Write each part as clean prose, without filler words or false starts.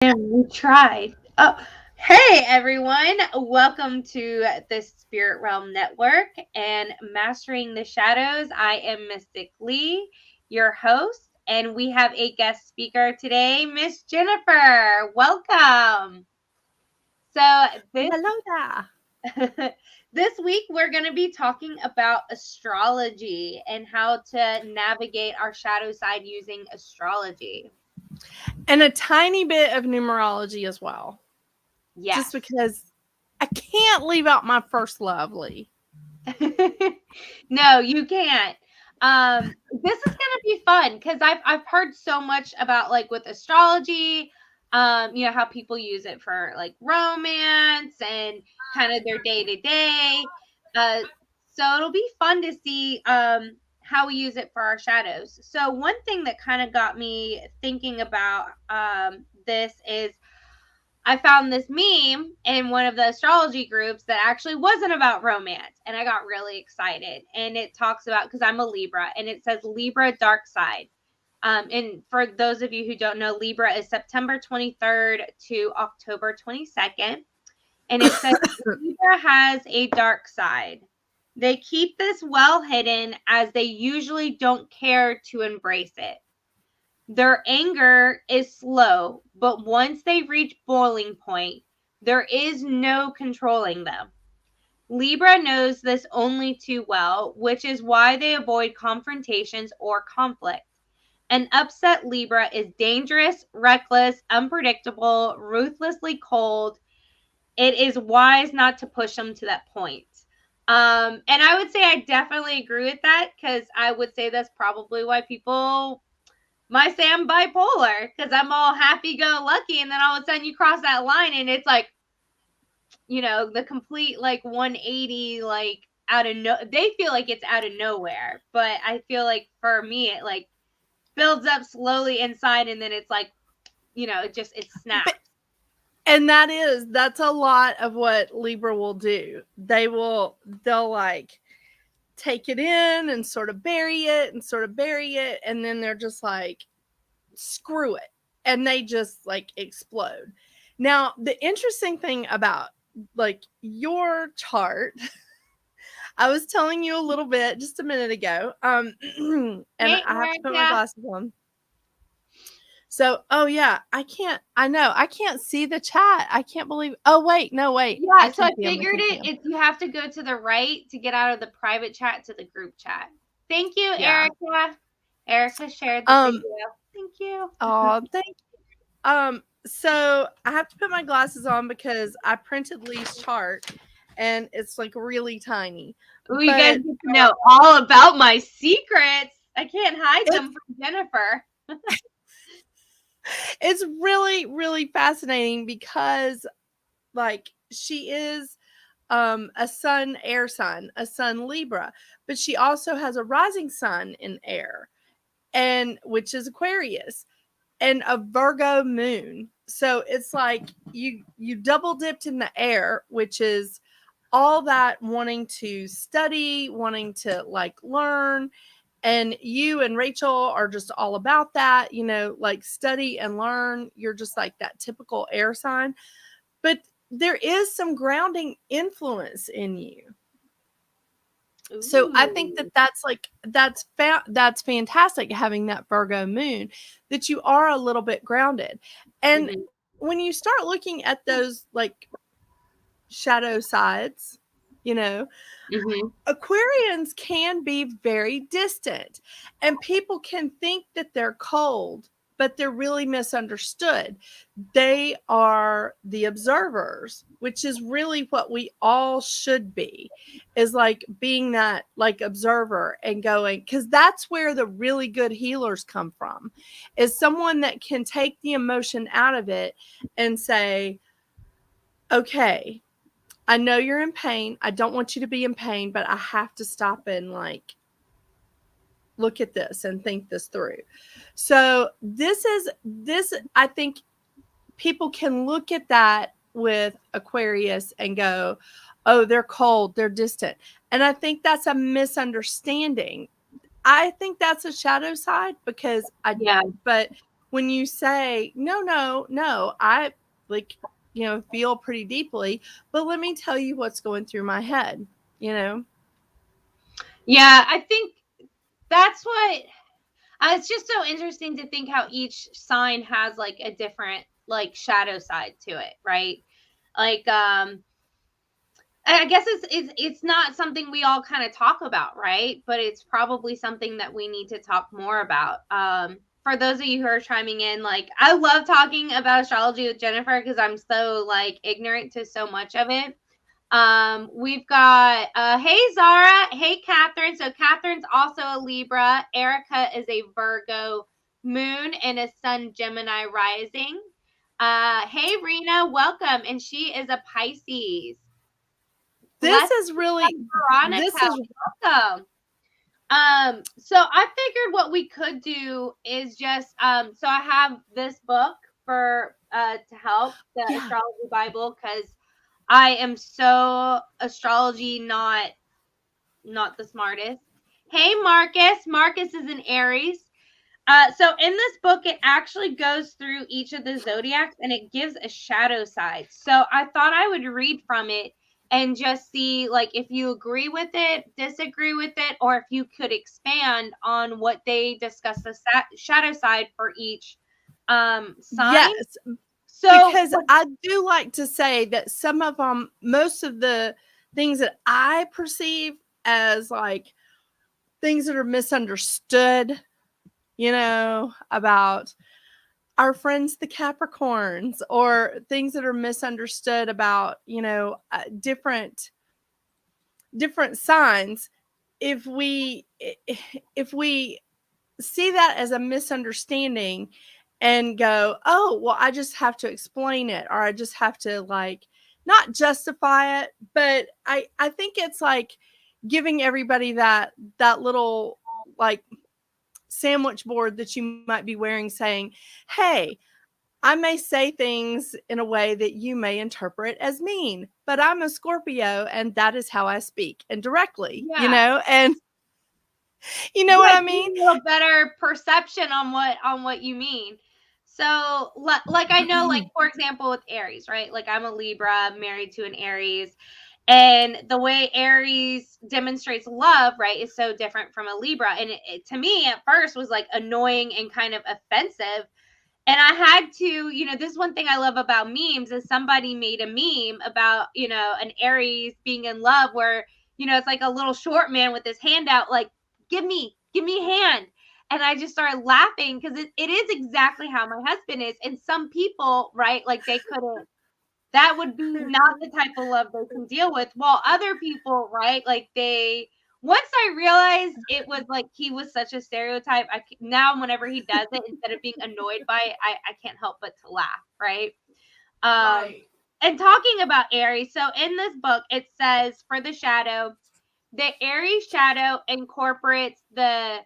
And we tried. Oh, hey everyone. Welcome to the Spirit Realm Network and Mastering the Shadows. I am Mystic Lee, your host, and we have a guest speaker today, Miss Jennifer. Welcome. So Hello there. this week we're going to be talking about astrology and how to navigate our shadow side using astrology. And a tiny bit of numerology as well. Yes. Just because I can't leave out my first love, Lee. No, you can't. This is gonna be fun because I've heard so much about like with astrology, how people use it for like romance and kind of their day to day. So it'll be fun to see how we use it for our shadows. So one thing that kind of got me thinking about this is I found this meme in one of the astrology groups that actually wasn't about romance. And I got really excited. And it talks about, because I'm a Libra, and it says Libra Darkside. And for those of you who don't know, Libra is September 23rd to October 22nd. And it says Libra has a dark side. They keep this well hidden as they usually don't care to embrace it. Their anger is slow, but once they reach boiling point, there is no controlling them. Libra knows this only too well, which is why they avoid confrontations or conflict. An upset Libra is dangerous, reckless, unpredictable, ruthlessly cold. It is wise not to push them to that point. And I would say I definitely agree with that because I would say that's probably why people might say I'm bipolar because I'm all happy go lucky, and then all of a sudden you cross that line and it's like, the complete like 180, like out of they feel like it's out of nowhere, but I feel like for me it like builds up slowly inside and then it's like, it snaps. And that's a lot of what Libra will do. They'll like take it in and sort of bury it and sort of bury it, and then they're just like, screw it. And they just like explode. Now, the interesting thing about like your chart, I was telling you a little bit just a minute ago. And Hey, I have to put my Erica. glasses on. So, oh yeah, I can't see the chat. I can't believe. Oh wait, no wait. Yeah, so I I figured can see 'em. you have to go to the right to get out of the private chat to the group chat. Thank you, Yeah. Erica. Erica shared the video. Thank you. Oh, thank you. So I have to put my glasses on because I printed Lee's chart and it's like really tiny. Ooh, you guys get to know all about my secrets. I can't hide them from Jennifer. It's really, really fascinating because like she is a sun air sign, a sun Libra, but she also has a rising sun in air, and which is Aquarius, and a Virgo moon. So it's like you double dipped in the air, which is all that wanting to study, wanting to like learn. And you and Rachel are just all about that, like study and learn. You're just like that typical air sign. But there is some grounding influence in you. Ooh. So I think that's fantastic, having that Virgo moon, that you are a little bit grounded. And when you start looking at those like shadow sides, Aquarians can be very distant, and people can think that they're cold, but they're really misunderstood. They are the observers, which is really what we all should be, is like being that like observer and going, because that's where the really good healers come from, is someone that can take the emotion out of it and say, okay, I know you're in pain. I don't want you to be in pain, but I have to stop and like look at this and think this through. So this, I think people can look at that with Aquarius and go, oh, they're cold, they're distant. And I think that's a misunderstanding. I think that's a shadow side but when you say, no, I like, feel pretty deeply, but let me tell you what's going through my head, Yeah, I think that's what it's just so interesting to think how each sign has like a different like shadow side to it, right? Like I guess it's not something we all kind of talk about, right? But it's probably something that we need to talk more about. For those of you who are chiming in, like I love talking about astrology with Jennifer because I'm so like ignorant to so much of it. We've got hey Zara, hey Catherine. So Catherine's also a Libra. Erica is a Virgo moon and a Sun Gemini rising. Hey Rena, welcome, and she is a Pisces. this Let's is really Veronica, this is welcome. So I figured what we could do is just so I have this book for to help the astrology Bible because I am so astrology not the smartest. Hey Marcus. Marcus is an Aries. So in this book, it actually goes through each of the zodiacs and it gives a shadow side. So I thought I would read from it and just see like if you agree with it, disagree with it, or if you could expand on what they discuss the shadow side for each sign. yes, So because I do like to say that some of them, most of the things that I perceive as like things that are misunderstood, about our friends, the Capricorns, or things that are misunderstood about, different signs. If we see that as a misunderstanding and go, oh, well, I just have to explain it, or I just have to like not justify it, but I think it's like giving everybody that little like sandwich board that you might be wearing, saying, hey, I may say things in a way that you may interpret as mean, but I'm a Scorpio and that is how I speak, and directly, and you know what I mean? A little better perception on what you mean. So like I know, like for example with Aries, right? Like I'm a Libra married to an Aries, and the way Aries demonstrates love, right, is so different from a Libra. And it to me at first was like annoying and kind of offensive. And I had to, this is one thing I love about memes is somebody made a meme about, an Aries being in love where, it's like a little short man with his hand out, like, give me a hand. And I just started laughing because it is exactly how my husband is. And some people, right, like they couldn't, that would be not the type of love they can deal with. While other people, right, like once I realized it was like he was such a stereotype, now whenever he does it, instead of being annoyed by it, I can't help but to laugh, right? Right. And talking about Aries, so in this book, it says for the shadow, the Aries shadow incorporates the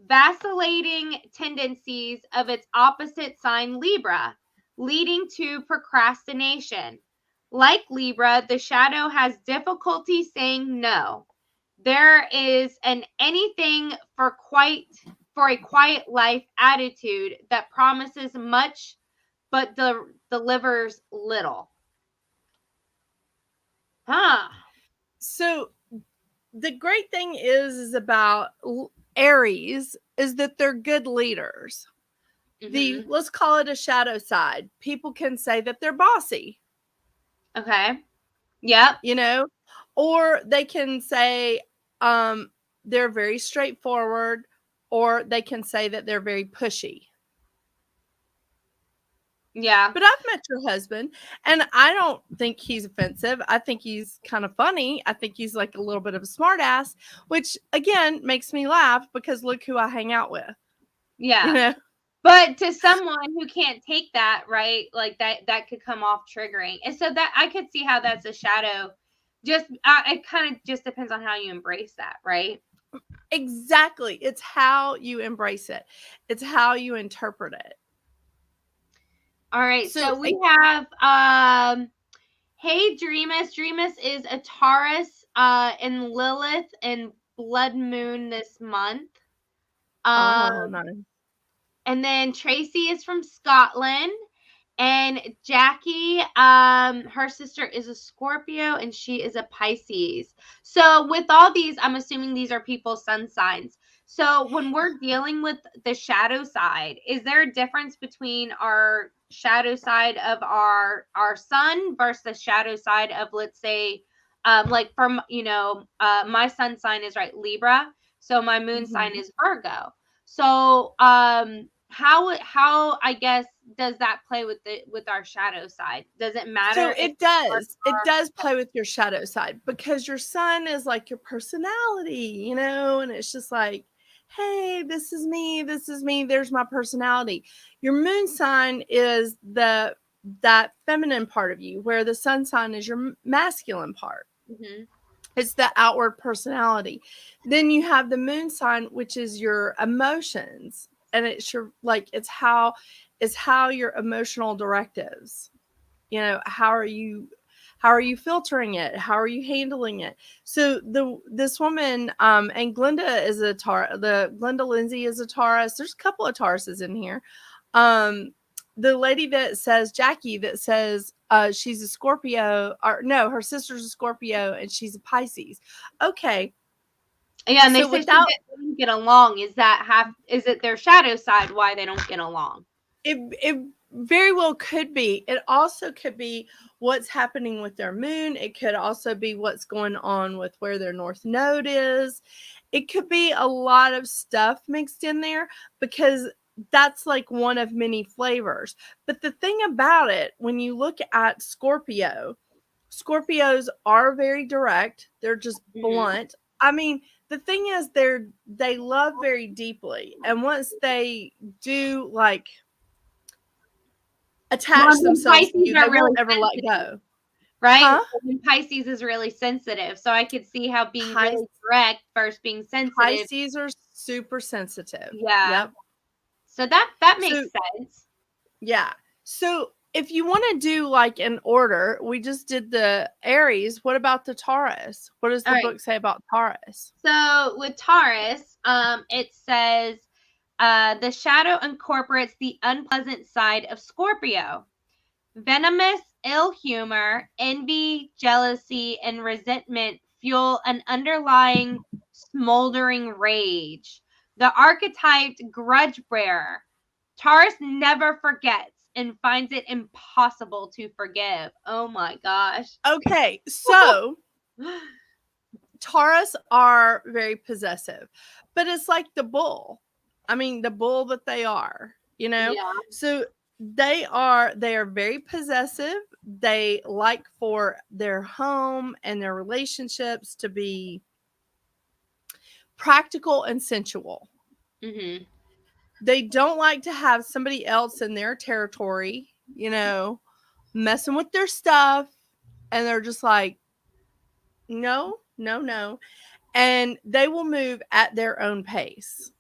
vacillating tendencies of its opposite sign Libra, leading to procrastination. Like Libra, the shadow has difficulty saying no. There is an anything for a quiet life attitude that promises much but delivers little. Huh. So the great thing is about Aries is that they're good leaders. Mm-hmm. Let's call it a shadow side. People can say that they're bossy. Okay. Yep. Or they can say they're very straightforward, or they can say that they're very pushy. Yeah. But I've met your husband, and I don't think he's offensive. I think he's kind of funny. I think he's like a little bit of a smartass, which again makes me laugh because look who I hang out with. Yeah. But to someone who can't take that, right? Like that could come off triggering. And so that I could see how that's a shadow. Just it kind of just depends on how you embrace that, right? Exactly. It's how you embrace it. It's how you interpret it. All right. So So we have hey Dreamus. Dreamus is a Taurus in Lilith and Blood Moon this month. oh Um no. And then Tracy is from Scotland. And Jackie, her sister is a Scorpio and she is a Pisces. So with all these, I'm assuming these are people's sun signs. So when we're dealing with the shadow side, is there a difference between our shadow side of our sun versus the shadow side of, let's say, like from, my sun sign is Libra, so my moon sign is Virgo. So how I guess does that play with our shadow side? Does it matter? So it does. It does play with your shadow side, because your sun is like your personality, and it's just like, hey, this is me, there's my personality. Your moon sign is that feminine part of you, where the sun sign is your masculine part. Mm-hmm. It's the outward personality. Then you have the moon sign, which is your emotions, and it's your it's how your emotional directives. How are you filtering it? How are you handling it? So this woman, and Glenda is a Taurus. Glenda Lindsay is a Taurus. There's a couple of Tauruses in here. The lady that says, Jackie, that says she's a Scorpio, or no, her sister's a Scorpio and she's a Pisces. Okay. Yeah, and they say they don't get along. Is it their shadow side why they don't get along? It very well could be. It also could be what's happening with their moon. It could also be what's going on with where their north node is. It could be a lot of stuff mixed in there, because that's like one of many flavors. But the thing about it, when you look at Scorpios are very direct. They're just blunt. I mean, the thing is, they love very deeply, and once they do attach themselves to you, they won't ever let go. Right? Huh? Pisces is really sensitive, so I could see how being really direct versus being sensitive. Pisces are super sensitive. Yeah. Yep. So that makes sense. Yeah. So if you want to do an order, we just did the Aries. What about the Taurus? What does the book say about Taurus? So with Taurus, it says the shadow incorporates the unpleasant side of Scorpio. Venomous ill humor, envy, jealousy, and resentment fuel an underlying smoldering rage. The archetyped grudge bearer. Taurus never forgets and finds it impossible to forgive. Oh my gosh. Okay, so Taurus are very possessive, but it's like the bull. I mean, the bull that they are, Yeah. So they are very possessive. They like for their home and their relationships to be practical and sensual. Mm-hmm. They don't like to have somebody else in their territory, messing with their stuff. And they're just like, no. And they will move at their own pace.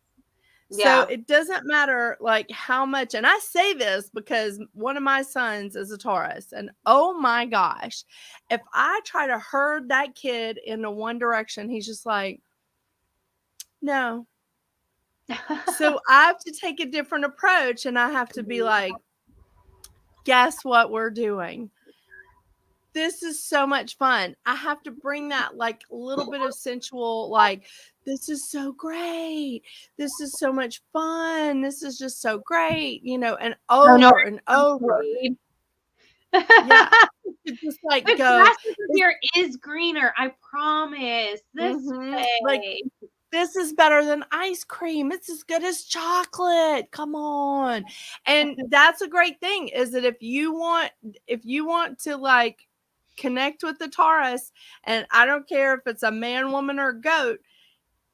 Yeah. So it doesn't matter how much, and I say this because one of my sons is a Taurus, and oh my gosh, if I try to herd that kid into one direction, he's just like, no. So I have to take a different approach, and I have to be like, guess what we're doing? This is so much fun. I have to bring that little bit of sensual, this is so great. This is so much fun. This is just so great, and over and over. Yeah. Just the go. grass here is greener. I promise. This way. This is better than ice cream. It's as good as chocolate. Come on. And that's a great thing, is that if you want to connect with the Taurus, and I don't care if it's a man, woman, or goat,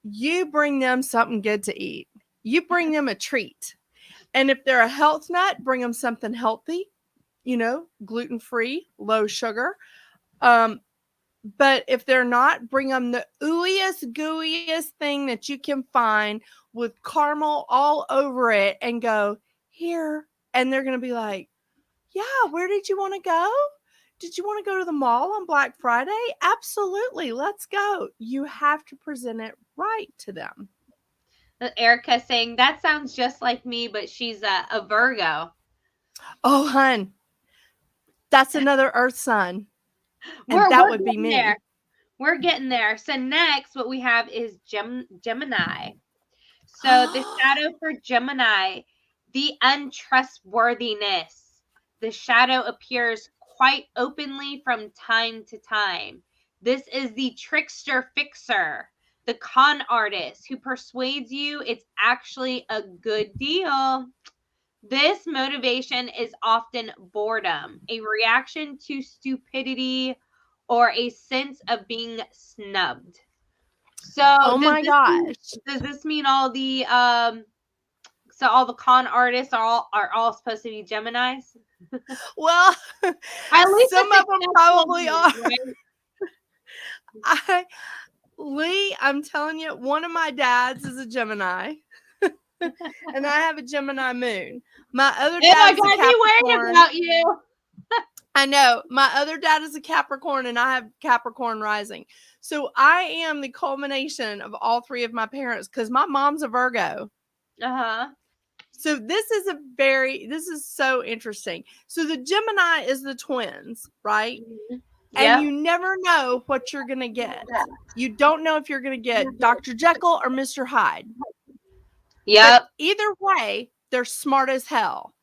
you bring them something good to eat. You bring them a treat. And if they're a health nut, bring them something healthy, gluten-free, low sugar. But if they're not, bring them the ooeyest, gooeyest thing that you can find with caramel all over it, and go, here. And they're going to be like, yeah, where did you want to go? Did you want to go to the mall on Black Friday? Absolutely. Let's go. You have to present it right to them. Erica saying that sounds just like me, but she's a Virgo. Oh, hun, that's another Earth sign, and We're that would be getting me. there. We're getting there. So next, what we have is Gemini. So the shadow for Gemini, the untrustworthiness. The shadow appears quite openly from time to time. This is the trickster fixer, the con artist who persuades you it's actually a good deal. This motivation is often boredom, a reaction to stupidity, or a sense of being snubbed. So Oh my gosh. does this mean all the all the con artists are all supposed to be Geminis? Well, At least some the of them successful probably ones, are. right? Lee, I'm telling you, one of my dads is a Gemini, and I have a Gemini moon. My other Oh my dad is a God, be worried Capricorn. about you. I know. My other dad is a Capricorn, and I have Capricorn rising. So I am the culmination of all three of my parents because my mom's a Virgo. Uh-huh. So this is so interesting. So the Gemini is the twins, right? Mm-hmm. And Yep. you never know what you're going to get. You don't know if you're going to get Dr. Jekyll or Mr. Hyde. Yep. But either way, they're smart as hell.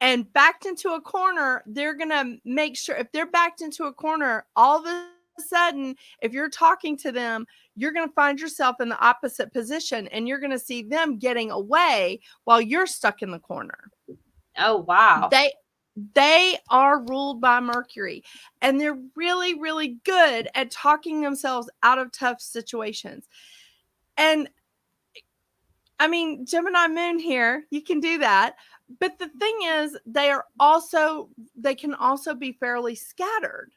And backed into a corner, they're going to make sure if they're backed into a corner, all of a sudden, if you're talking to them, you're going to find yourself in the opposite position and you're going to see them getting away while you're stuck in the corner. Oh, wow. They are ruled by Mercury, and they're really, really good at talking themselves out of tough situations. And I mean, Gemini moon here, you can do that. But the thing is, they can also be fairly scattered.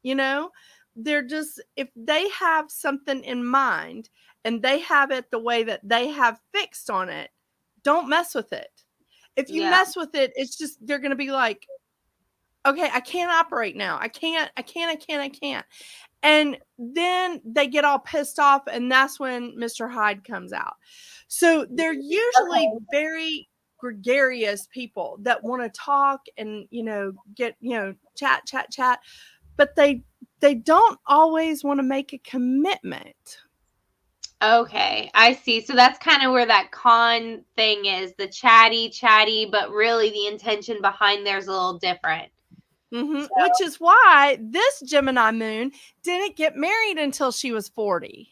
You know, they're just, if they have something in mind and they have it the way that they have fixed on it, don't mess with it. If you mess with it, it's just, they're going to be like, okay, I can't operate now. I can't. And then they get all pissed off, and that's when Mr. Hyde comes out. So they're usually very gregarious people that want to talk and, chat, but they don't always want to make a commitment. Okay, I see. So that's kind of where that con thing is, the chatty, but really the intention behind there's a little different. Mm-hmm. So, which is why this Gemini moon didn't get married until she was 40.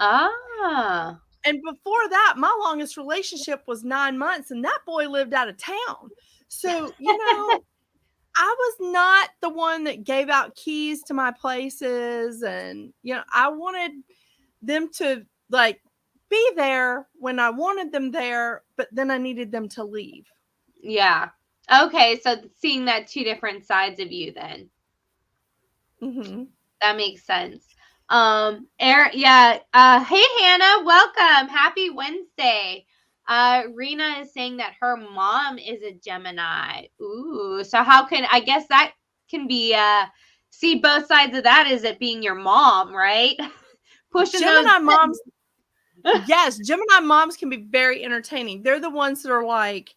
Ah. And before that, my longest relationship was 9 months, and that boy lived out of town. So, I was not the one that gave out keys to my places. And, I wanted them to be there when I wanted them there, but then I needed them to leave. Yeah. Okay. So seeing that two different sides of you then. Mm-hmm. That makes sense. Hey Hannah, welcome. Happy Wednesday. Rena is saying that her mom is a Gemini. Ooh, so I guess that can be see both sides of that, is it being your mom, right? Pushing Gemini moms. Yes, Gemini moms can be very entertaining. They're the ones that are like,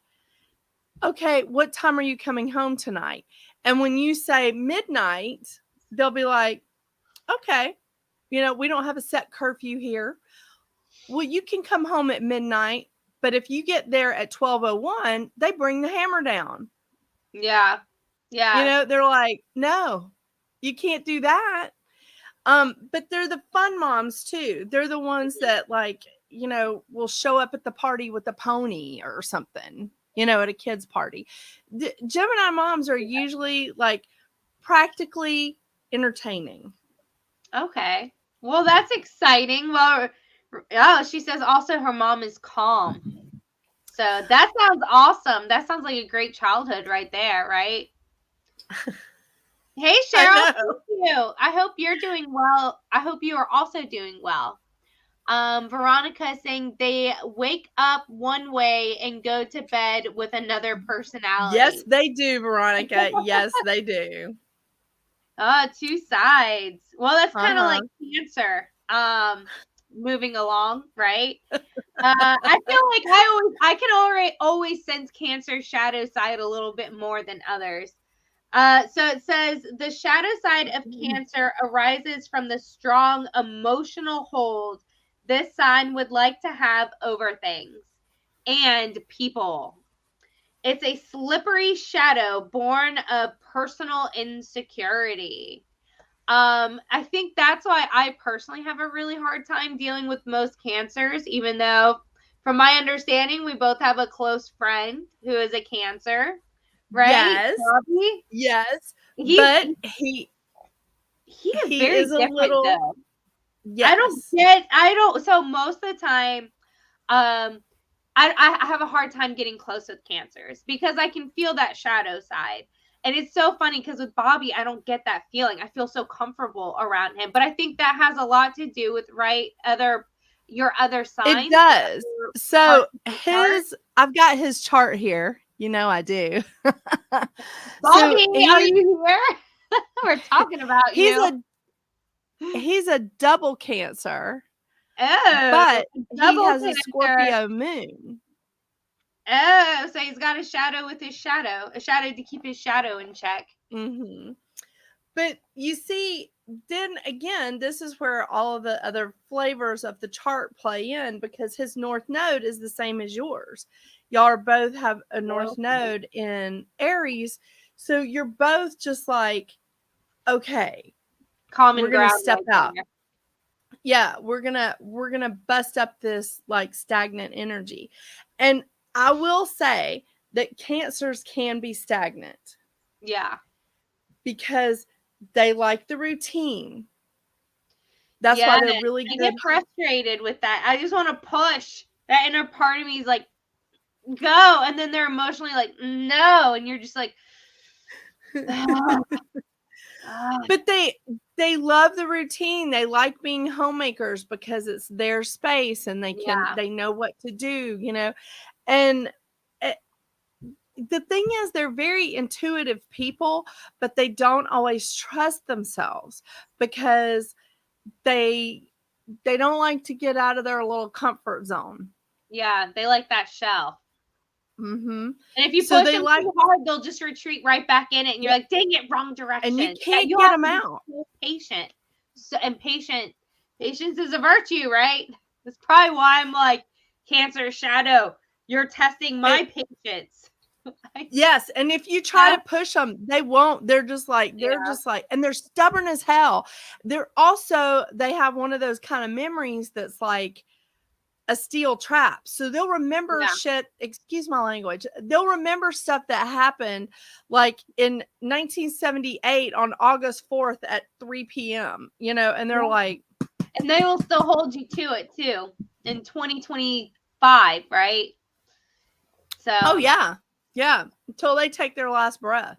okay, what time are you coming home tonight? And when you say midnight, they'll be like, okay, we don't have a set curfew here. Well, you can come home at midnight, but if you get there at 12:01, they bring the hammer down. Yeah. Yeah. They're like, no, you can't do that. But they're the fun moms too. They're the ones that will show up at the party with a pony or something, at a kid's party. The Gemini moms are usually practically entertaining. Okay. Well, that's exciting. Well, she says also her mom is calm. So that sounds awesome. That sounds like a great childhood right there, right? Hey, Cheryl. Thank you. I hope you're doing well. I hope you are also doing well. Veronica is saying they wake up one way and go to bed with another personality. Yes, they do, Veronica. Yes, they do. Two sides. Well, that's kind of like Cancer. moving along, right? I feel like I can always sense Cancer's shadow side a little bit more than others. So it says the shadow side of Cancer arises from the strong emotional hold this sign would like to have over things and people. It's a slippery shadow born of personal insecurity. I think that's why I personally have a really hard time dealing with most Cancers, even though, from my understanding, we both have a close friend who is a Cancer, right? Yes. Bobby? Yes. But he is very is a different, little, though. yes. So most of the time, I have a hard time getting close with Cancers because I can feel that shadow side. And it's so funny because with Bobby, I don't get that feeling. I feel so comfortable around him. But I think that has a lot to do with your other signs. It does. So I've got his chart here. You know I do. Bobby, are you here? We're talking about you. He's a double Cancer. Oh, but he has a Scorpio moon. Oh, so he's got a shadow with his shadow, a shadow to keep his shadow in check. Mm-hmm. But you see, then again, this is where all of the other flavors of the chart play in because his north node is the same as yours. Y'all both have a north node in Aries. So you're both just like, okay, common we're going to step out. There. Yeah, we're gonna bust up this like stagnant energy. And I will say that Cancers can be stagnant. Yeah. Because they like the routine. That's why they're really good. I get frustrated with that. I just want to push. That inner part of me is like, go. And then they're emotionally like, no. And you're just like, oh. But they love the routine. They like being homemakers because it's their space and they know what to do, you know. And the thing is, they're very intuitive people, but they don't always trust themselves because they don't like to get out of their little comfort zone. Yeah, they like that shell. Mm-hmm. And if you push them too hard, they'll just retreat right back in it, and you're like, "Dang it, wrong direction." And you can't get them out. So patient, patience is a virtue, right? That's probably why I'm like, Cancer shadow. You're testing my patience. Yes, and if you try to push them, they won't. They're just like, and they're stubborn as hell. They have one of those kind of memories that's like a steel trap. So they'll remember shit, excuse my language. They'll remember stuff that happened like in 1978 on August 4th at 3 p.m., you know, and they're like. And they will still hold you to it too in 2025, right? So. Oh, yeah. Yeah, until they take their last breath.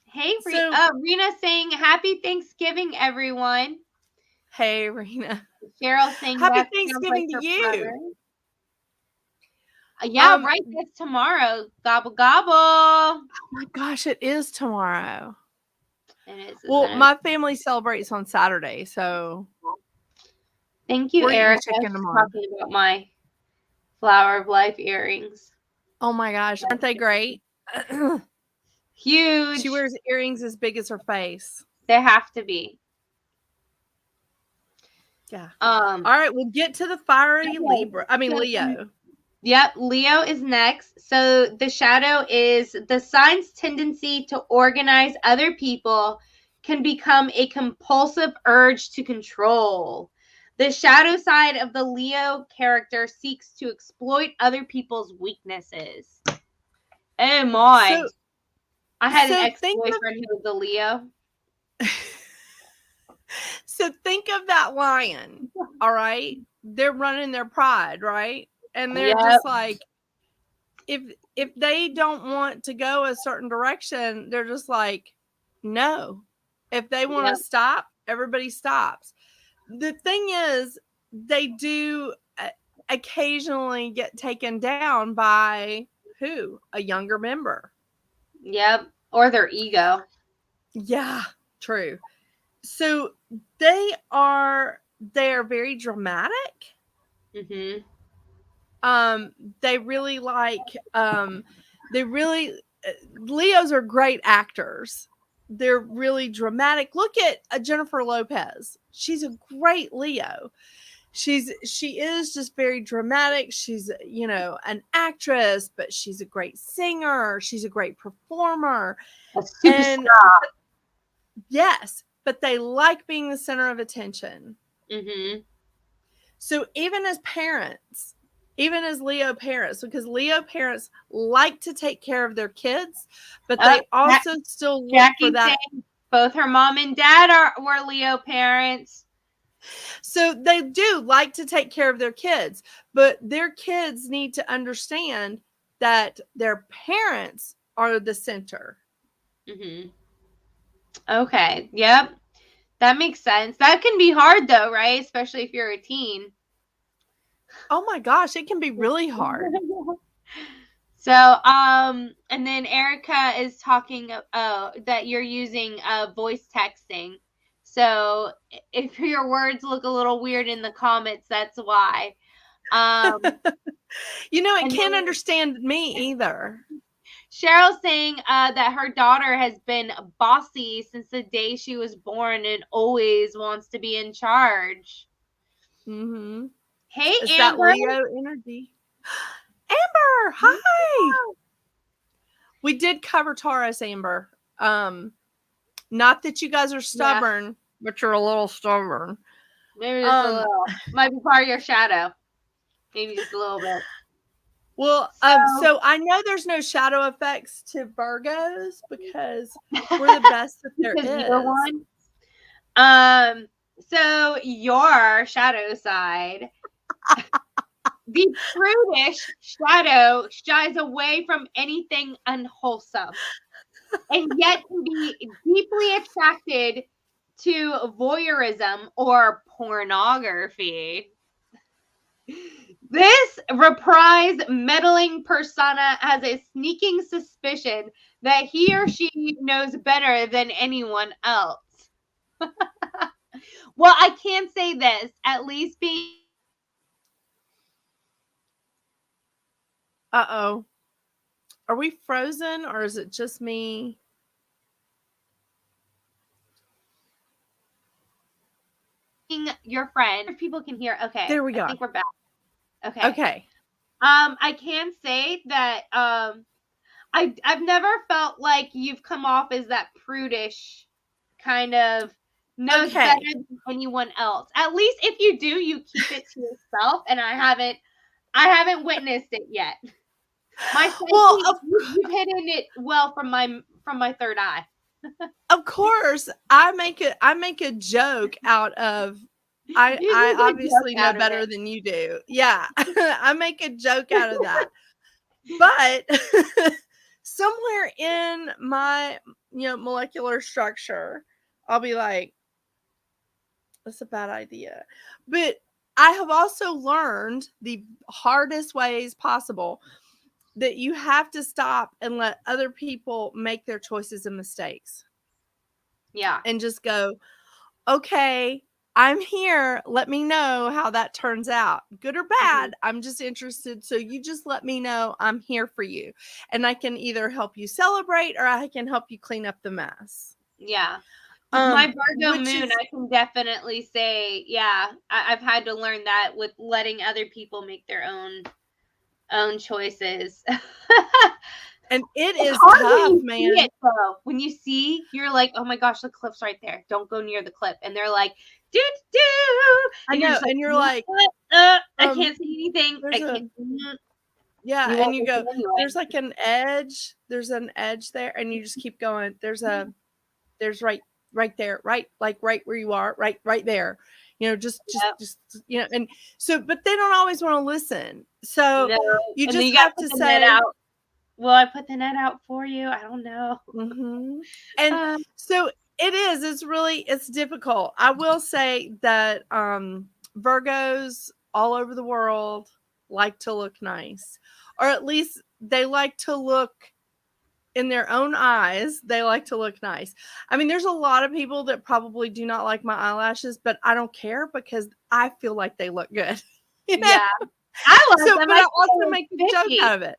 Hey, Rena saying happy Thanksgiving, everyone. Hey, Rena. Cheryl saying happy Thanksgiving to you. Brother. Yeah, right. That's tomorrow. Gobble, gobble. Oh my gosh, it is tomorrow. It is. Well, my family celebrates on Saturday, so. Thank you, Eric. Talking about my Flower of Life earrings. Oh my gosh, aren't they great? Huge. She wears earrings as big as her face. They have to be. Yeah. All right, we'll get to the fiery Leo. Yep, Leo is next. So the shadow is the sign's tendency to organize other people can become a compulsive urge to control. The shadow side of the Leo character seeks to exploit other people's weaknesses. Oh my. I had an ex-boyfriend who was a Leo. So think of that lion, all right? They're running their pride, right? And they're just like, if they don't want to go a certain direction, they're just like, no. If they want to stop, everybody stops. The thing is, they do occasionally get taken down by who? A younger member. Yep. Or their ego. Yeah, true. So they are they're very dramatic. Mm-hmm. They really like, they really, Leos are great actors. They're really dramatic. Look at Jennifer Lopez. She's a great Leo. She is just very dramatic. She's, you know, an actress, but she's a great singer. She's a great performer. A And superstar. yes, but they like being the center of attention. Mm-hmm. So even as parents, even as Leo parents, because Leo parents like to take care of their kids, but they also still look for that. Both her mom and dad were Leo parents. So they do like to take care of their kids, but their kids need to understand that their parents are the center. Mm-hmm. Okay. Yep. That makes sense. That can be hard though, right? Especially if you're a teen. Oh my gosh, it can be really hard. So, and then Erica is talking that you're using voice texting. So if your words look a little weird in the comments, that's why. You know, it can't understand me either. Cheryl's saying that her daughter has been bossy since the day she was born and always wants to be in charge. Mm-hmm. Hey, it's Amber. That Leo energy. Amber, hi. We did cover Taurus, Amber. Not that you guys are stubborn, but you're a little stubborn. Maybe just a little. Might be part of your shadow. Maybe just a little bit. Well, so I know there's no shadow effects to Virgos because we're the best that there is. You're one. So your shadow side, the prudish shadow shies away from anything unwholesome, and yet can be deeply attracted to voyeurism or pornography. This reprised meddling persona has a sneaking suspicion that he or she knows better than anyone else. Well, I can say this, at least being... Uh-oh. Are we frozen or is it just me? Your friend, if people can hear. Okay. There we go. I think we're back. Okay. Okay. I can say that I've never felt like you've come off as that prudish kind of knows better than anyone else. At least if you do, you keep it to yourself, and I haven't witnessed it yet. You've hidden it well from my third eye. Of course, I make a joke out of I obviously know better than you do. Yeah. I make a joke out of that. But somewhere in my, molecular structure, I'll be like, that's a bad idea. But I have also learned the hardest ways possible that you have to stop and let other people make their choices and mistakes. Yeah. And just go, okay, I'm here. Let me know how that turns out. Good or bad, I'm just interested. So you just let me know I'm here for you. And I can either help you celebrate or I can help you clean up the mess. Yeah. My Virgo moon, I can definitely say, yeah, I've had to learn that with letting other people make their own choices. And it is tough, man. When you see, you're like, oh my gosh, the cliff's right there. Don't go near the cliff. And they're like, do. I know. And you're like, I can't see anything. Yeah. And you go, there's like an edge. There's an edge there. And you just keep going. There's right there, right where you are, right there. Just and so, but they don't always want to listen. So you just have to say, well, I put the net out for you. I don't know. Mm-hmm. And so it's difficult. I will say that Virgos all over the world like to look nice, or at least they like to look in their own eyes, they like to look nice. I mean, there's a lot of people that probably do not like my eyelashes, but I don't care because I feel like they look good. You know? Yeah. I love So, them. but I I think also they're make a joke fishy. out of it.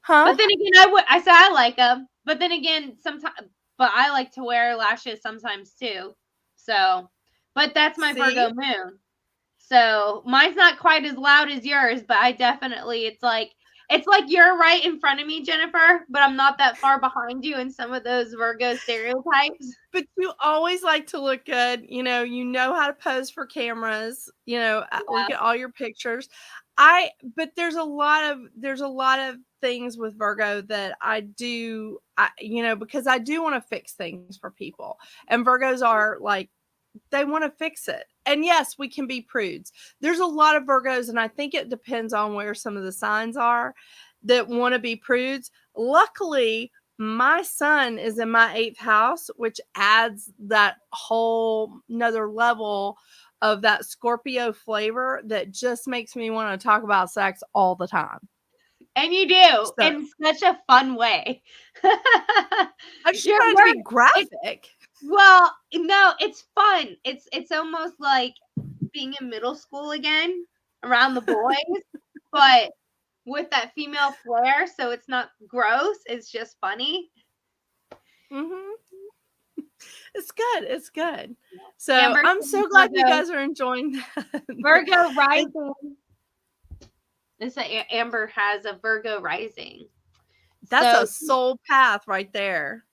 Huh? But then again, I said I like them. But then again, sometimes, but I like to wear lashes sometimes too. So, but that's my See? Virgo moon. So mine's not quite as loud as yours, but I definitely, it's like you're right in front of me, Jennifer, but I'm not that far behind you in some of those Virgo stereotypes. But you always like to look good. You know how to pose for cameras, look at all your pictures. But there's a lot of things with Virgo that I do, because I do want to fix things for people. And Virgos are like, they want to fix it. And yes, we can be prudes. There's a lot of Virgos, and I think it depends on where some of the signs are that want to be prudes. Luckily, my sun is in my 8th house, which adds that whole another level of that Scorpio flavor that just makes me want to talk about sex all the time. And you do, So, in such a fun way. I just want it to be graphic. Well, no, it's fun. It's almost like being in middle school again around the boys, but with that female flair, so it's not gross, it's just funny. Mm-hmm. It's good. It's good. So Amber I'm says so glad you Virgo, guys are enjoying that. Virgo rising. Amber has a Virgo rising. That's So a soul path right there.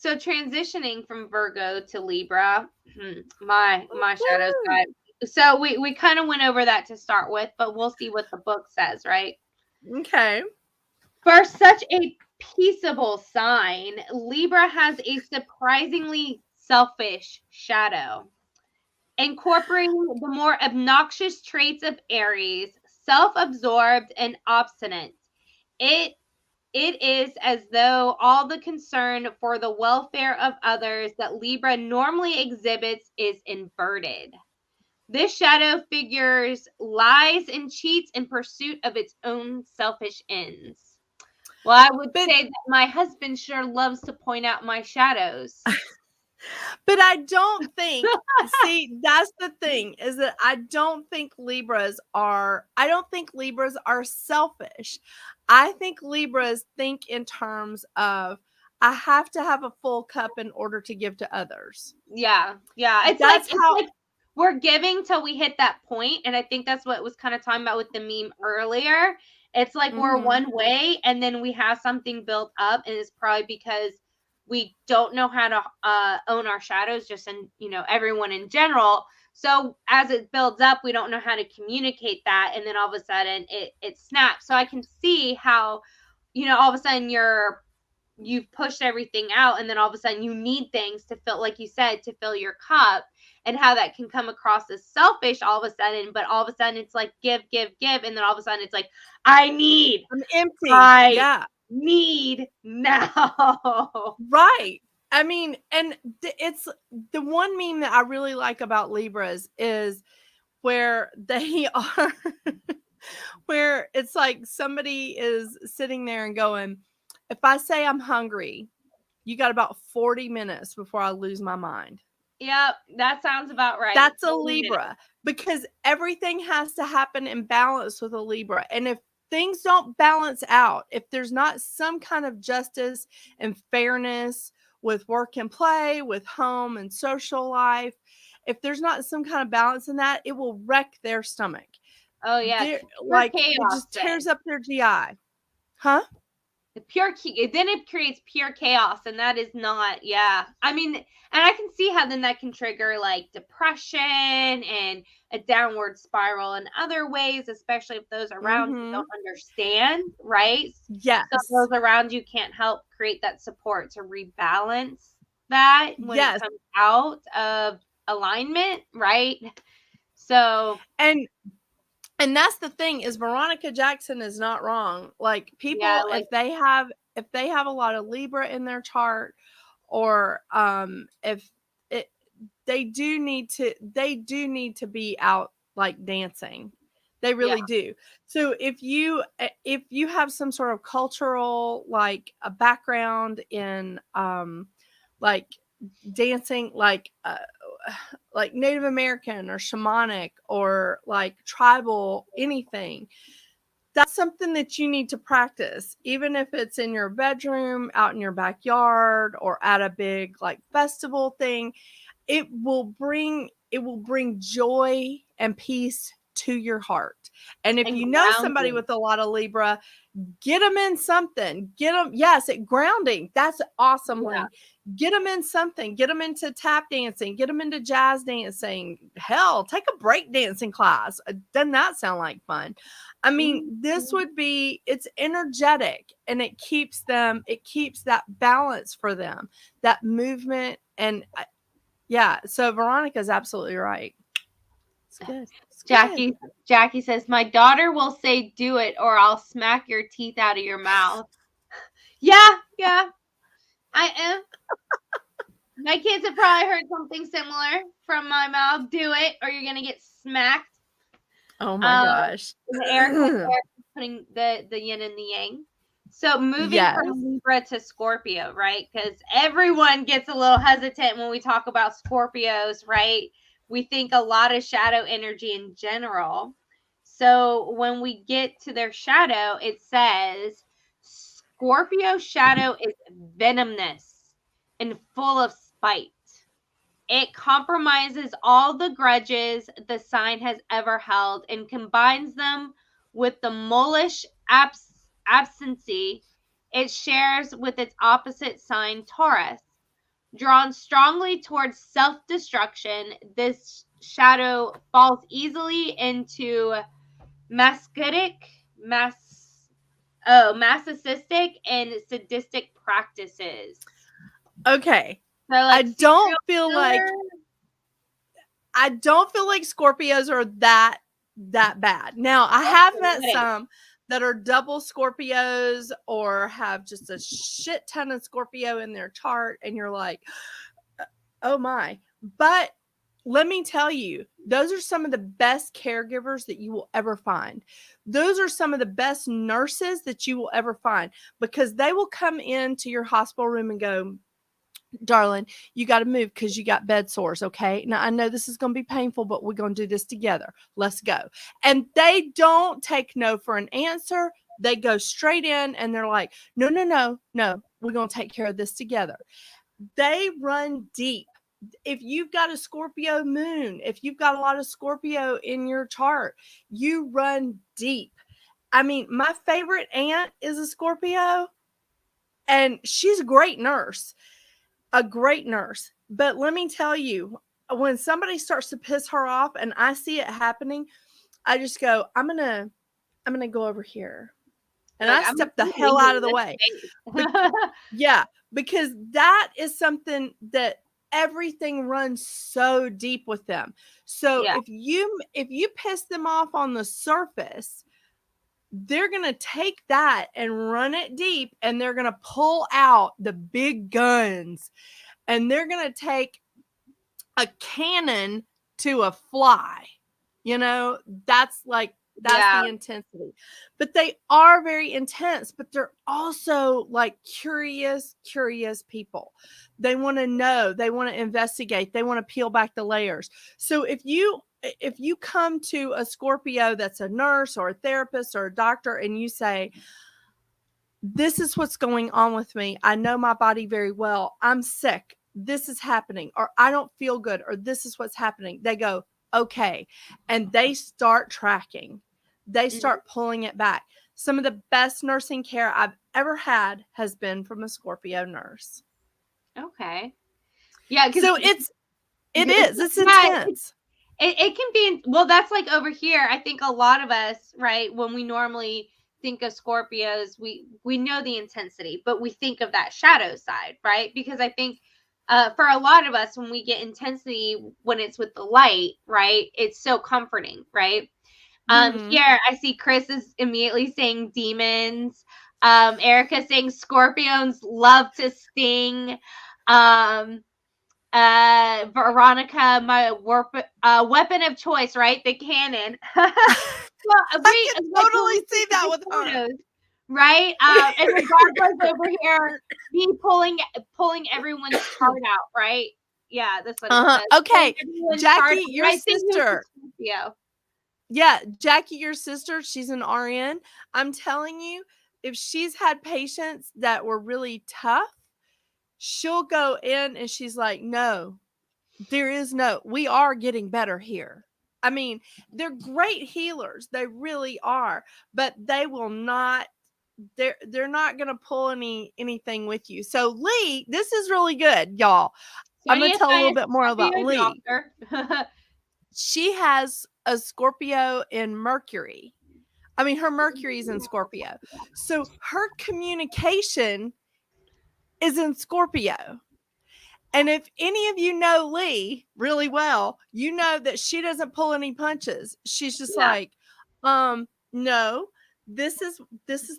so transitioning from Virgo to Libra, my shadow side. So we kind of went over that to start with, but we'll see what the book says, right? Okay. For such a peaceable sign, Libra has a surprisingly selfish shadow, incorporating the more obnoxious traits of Aries, self-absorbed and obstinate. It is as though all the concern for the welfare of others that Libra normally exhibits is inverted. This shadow figures lies and cheats in pursuit of its own selfish ends. Well, I would say that my husband sure loves to point out my shadows. But I don't think, see, that's the thing, is that I don't think Libras are selfish. I think Libras think in terms of, I have to have a full cup in order to give to others. Yeah. It's That's like we're giving till we hit that point, and I think that's what was kind of talking about with the meme earlier. It's like we're one way, and then we have something built up, and it's probably because we don't know how to own our shadows, just in everyone in general. So as it builds up, we don't know how to communicate that, and then all of a sudden it snaps. So I can see how all of a sudden you've pushed everything out, and then all of a sudden you need things to fill, like you said, to fill your cup, and how that can come across as selfish all of a sudden, but all of a sudden it's like give, and then all of a sudden it's like, I'm empty. Need now. Right. I mean, and it's the one meme that I really like about Libras is where they are where it's like somebody is sitting there and going, if I say I'm hungry, you got about 40 minutes before I lose my mind. Yep, that sounds about right. That's a Libra, because everything has to happen in balance with a Libra. And if things don't balance out, if there's not some kind of justice and fairness with work and play, with home and social life, if there's not some kind of balance in that, it will wreck their stomach. Oh yeah, like it just tears up their GI. Huh? Then it creates pure chaos, and that is not, I mean, and I can see how then that can trigger like depression and a downward spiral in other ways, especially if those around you don't understand, right? Yes. So those around you can't help create that support to rebalance that when it comes out of alignment, right? So and that's the thing, is Veronica Jackson is not wrong. Like people, if they have a lot of Libra in their chart, or they do need to be out like dancing. They really do. So if you have some sort of cultural, like a background in like dancing, like Native American or shamanic or like tribal, anything, that's something that you need to practice, even if it's in your bedroom, out in your backyard, or at a big like festival thing. It will bring joy and peace to your heart. And if And you know somebody grounding. with a lot of Libra, get them in something. Get them, yes, grounding. That's awesomely. Get them in something. Get them into tap dancing. Get them into jazz dancing. Hell, take a break dancing class. Doesn't that sound like fun? I mean, this would be, it's energetic, and it keeps that balance for them, that movement. And yeah, so Veronica's absolutely right. It's good. It's good. Jackie says, my daughter will say, do it, or I'll smack your teeth out of your mouth. Yeah. I am. My kids have probably heard something similar from my mouth. Do it, or you're gonna get smacked. Oh my gosh. Erica putting the yin and the yang. So moving from Libra to Scorpio, right? Because everyone gets a little hesitant when we talk about Scorpios, right? We think a lot of shadow energy in general. So when we get to their shadow, it says Scorpio shadow is venomous and full of spite. It compromises all the grudges the sign has ever held and combines them with the mullish absency it shares with its opposite sign, Taurus. Drawn strongly towards self-destruction, this shadow falls easily into masochistic and sadistic practices. Okay. So like I don't feel like Scorpios are that bad. Now, I have met some that are double Scorpios or have just a shit ton of Scorpio in their chart, and you're like, oh my. But let me tell you, those are some of the best caregivers that you will ever find. Those are some of the best nurses that you will ever find, because they will come into your hospital room and go, darling, you got to move because you got bed sores. Okay. Now I know this is going to be painful, but we're going to do this together. Let's go. And they don't take no for an answer. They go straight in and they're like, no, we're going to take care of this together. They run deep. If you've got a Scorpio moon, if you've got a lot of Scorpio in your chart, you run deep. I mean, my favorite aunt is a Scorpio, and she's a great nurse. But let me tell you, when somebody starts to piss her off and I see it happening, I just go, I'm gonna go over here, and I step the hell out of the way. Because that is something that everything runs so deep with them. So if you piss them off on the surface, they're going to take that and run it deep, and they're going to pull out the big guns, and they're going to take a cannon to a fly. That's the intensity. But they are very intense, but they're also like curious people. They want to know, they want to investigate, they want to peel back the layers. So if you come to a Scorpio that's a nurse or a therapist or a doctor, and you say, this is what's going on with me, I know my body very well, I'm sick, this is happening, or I don't feel good, or this is what's happening, they go, okay. And they start tracking. They start pulling it back. Some of the best nursing care I've ever had has been from a Scorpio nurse. Okay. Yeah. So it's intense. It can be, well, that's like over here. I think a lot of us, right, when we normally think of Scorpios, we know the intensity, but we think of that shadow side, right? Because I think for a lot of us, when we get intensity, when it's with the light, right, it's so comforting, right? Here I see Chris is immediately saying demons. Erica saying Scorpions love to sting. Veronica, my weapon of choice, right? The cannon. Well, I can totally see that with her. photos, right? And regardless over here, me pulling everyone's chart out, right? Yeah, that's what it says. Okay, Jackie, your I think it was sister. Scorpio. Yeah, Jackie, your sister, she's an RN. I'm telling you, if she's had patients that were really tough, she'll go in and she's like, no, we are getting better here. I mean, they're great healers. They really are, but they will not, they're not going to pull anything with you. So Lee, this is really good, y'all. I'm going to tell a little bit more about Lee. She has a Scorpio in Mercury. I mean, her Mercury is in Scorpio. So her communication is in Scorpio. And if any of you know Lee really well, you know that she doesn't pull any punches. She's just like, no, this is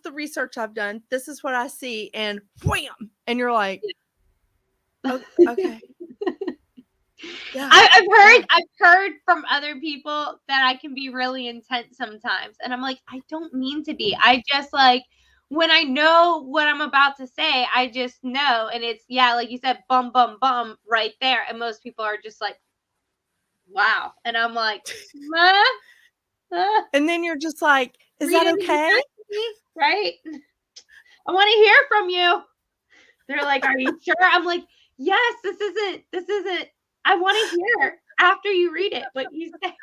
the research I've done. This is what I see. And wham! And you're like, okay. Yeah. I've heard from other people that I can be really intense sometimes. And I'm like, I don't mean to be. I just like, when I know what I'm about to say, I just know. And it's, like you said, bum, bum, bum right there. And most people are just like, wow. And I'm like, and then you're just like, is that okay? Right? I want to hear from you. They're like, are you sure? I'm like, yes, this isn't. I want to hear after you read it what you say.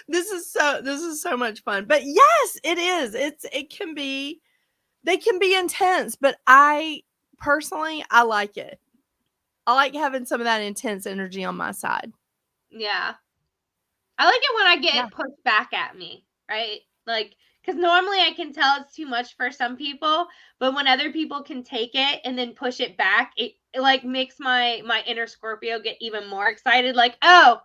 This is so much fun. But yes, it is. They can be intense, but I personally, I like it. I like having some of that intense energy on my side. Yeah. I like it when I get it pushed back at me, right? Like, because normally I can tell it's too much for some people, but when other people can take it and then push it back, it like makes my inner Scorpio get even more excited. Like, so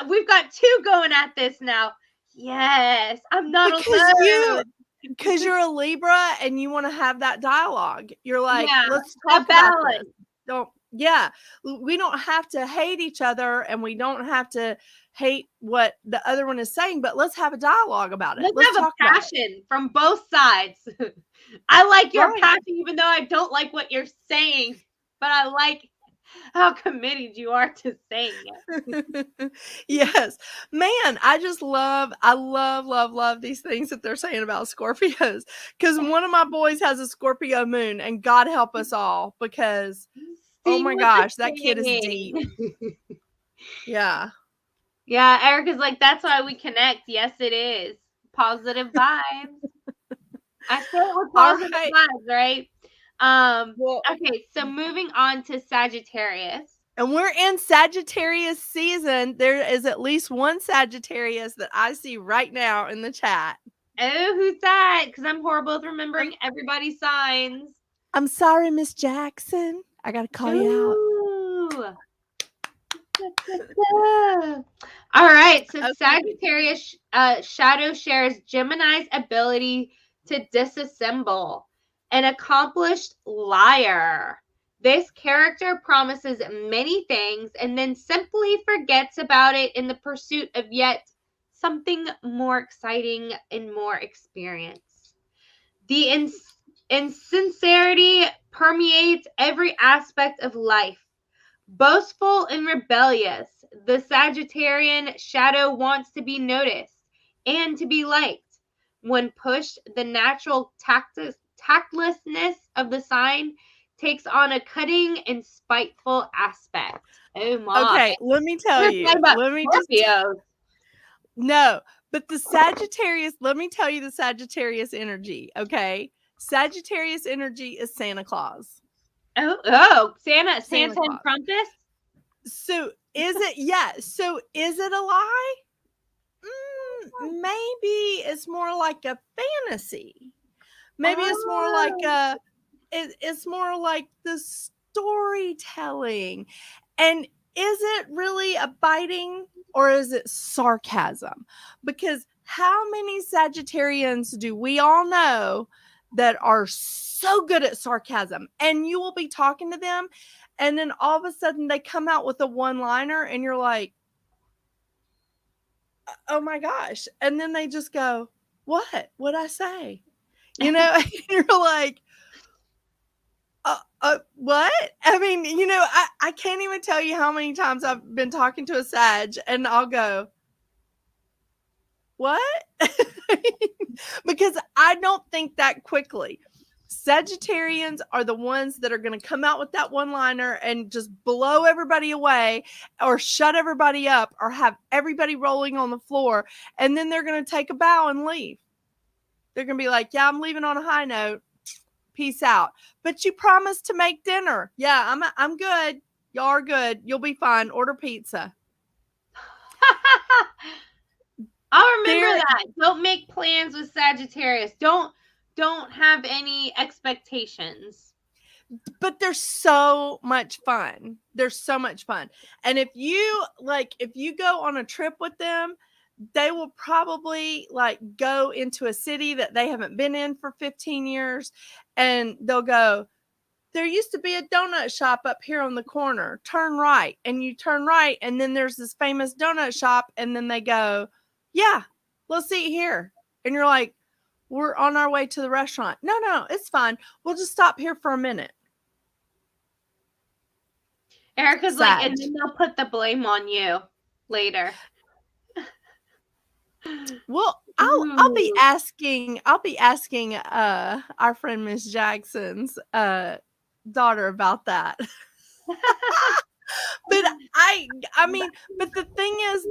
we've got two going at this now. Yes, I'm not alone. Because you're a Libra and you want to have that dialogue. You're like, let's talk about this. We don't have to hate each other and we don't have to hate what the other one is saying, but let's have a dialogue about it. Let's have a passion from both sides. I like your passion, even though I don't like what you're saying, but I like how committed you are to saying it. Yes, man, I love these things that they're saying about Scorpios, because one of my boys has a Scorpio moon, and God help us all, because oh my gosh, that kid is deep. Yeah, Erica's like, that's why we connect. Yes, it is positive vibes. I say it with positive vibes, right? Okay, so moving on to Sagittarius. And we're in Sagittarius season. There is at least one Sagittarius that I see right now in the chat. Oh, who's that? Because I'm horrible with remembering everybody's signs. I'm sorry, Miss Jackson. I got to call you out. All right, so Sagittarius shadow shares Gemini's ability to disassemble. An accomplished liar. This character promises many things and then simply forgets about it in the pursuit of yet something more exciting and more experience. The insincerity permeates every aspect of life. Boastful and rebellious, the Sagittarian shadow wants to be noticed and to be liked. When pushed, the natural tactlessness of the sign takes on a cutting and spiteful aspect. Oh my. Okay, let me tell you. No, but the Sagittarius, let me tell you the Sagittarius energy, okay? Sagittarius energy is Santa Claus. Oh, Santa and Krampus? So is it? Yeah. So is it a lie? Maybe it's more like a fantasy. Maybe it's more like it's more like the storytelling. And is it really a biting, or is it sarcasm? Because how many Sagittarians do we all know that are so good at sarcasm? And you will be talking to them, and then all of a sudden they come out with a one-liner, and you're like, oh my gosh. And then they just go, what? What'd I say? And you're like, what? I mean, I can't even tell you how many times I've been talking to a Sag and I'll go, what? Because I don't think that quickly. Sagittarians are the ones that are going to come out with that one liner and just blow everybody away or shut everybody up or have everybody rolling on the floor. And then they're going to take a bow and leave. They're going to be like, yeah, I'm leaving on a high note. Peace out. But you promised to make dinner. Yeah, I'm good. Y'all are good. You'll be fine. Order pizza. I'll remember that. Don't make plans with Sagittarius. Don't have any expectations. But they're so much fun. They're so much fun. And if you go on a trip with them, they will probably go into a city that they haven't been in for 15 years and they'll go, there used to be a donut shop up here on the corner. Turn right. And you turn right and then there's this famous donut shop and then they go, yeah, let's eat here. And you're like, we're on our way to the restaurant. No, it's fine. We'll just stop here for a minute. Erica's like, and then they'll put the blame on you later. Well, I'll be asking our friend Miss Jackson's daughter about that. But I mean, but the thing is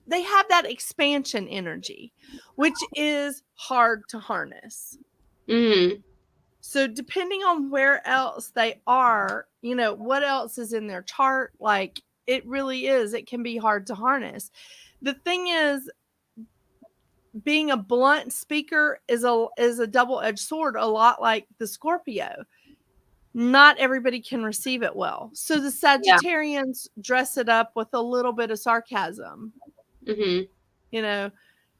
they have that expansion energy, which is hard to harness. Mm-hmm. So depending on where else they are, what else is in their chart, it really is. It can be hard to harness. The thing is, being a blunt speaker is a double-edged sword, a lot like the Scorpio. Not everybody can receive it well. So the Sagittarians dress it up with a little bit of sarcasm. Mm-hmm. They do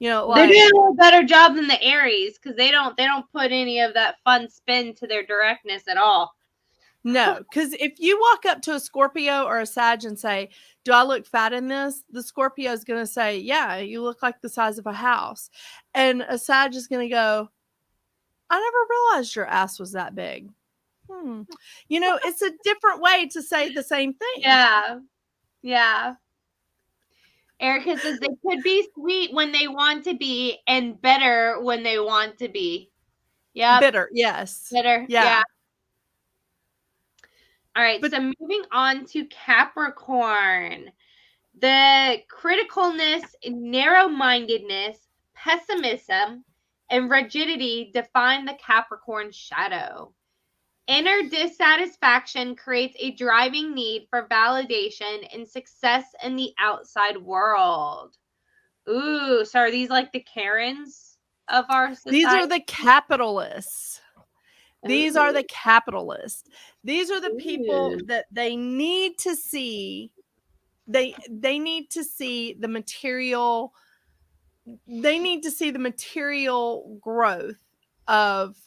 a little better job than the Aries because they don't put any of that fun spin to their directness at all. No, because if you walk up to a Scorpio or a Sag and say, do I look fat in this? The Scorpio is going to say, yeah, you look like the size of a house. And a Sag is going to go, I never realized your ass was that big. It's a different way to say the same thing. Yeah. Erica says they could be sweet when they want to be and better when they want to be. Yeah. Bitter, yes. Bitter, yeah. All right, so moving on to Capricorn. The criticalness, narrow-mindedness, pessimism, and rigidity define the Capricorn shadow. Inner dissatisfaction creates a driving need for validation and success in the outside world. Ooh, so are these like the Karens of our society? These are the capitalists. These are the capitalists. These are the people that they need to see. They need to see the material. They need to see the material growth of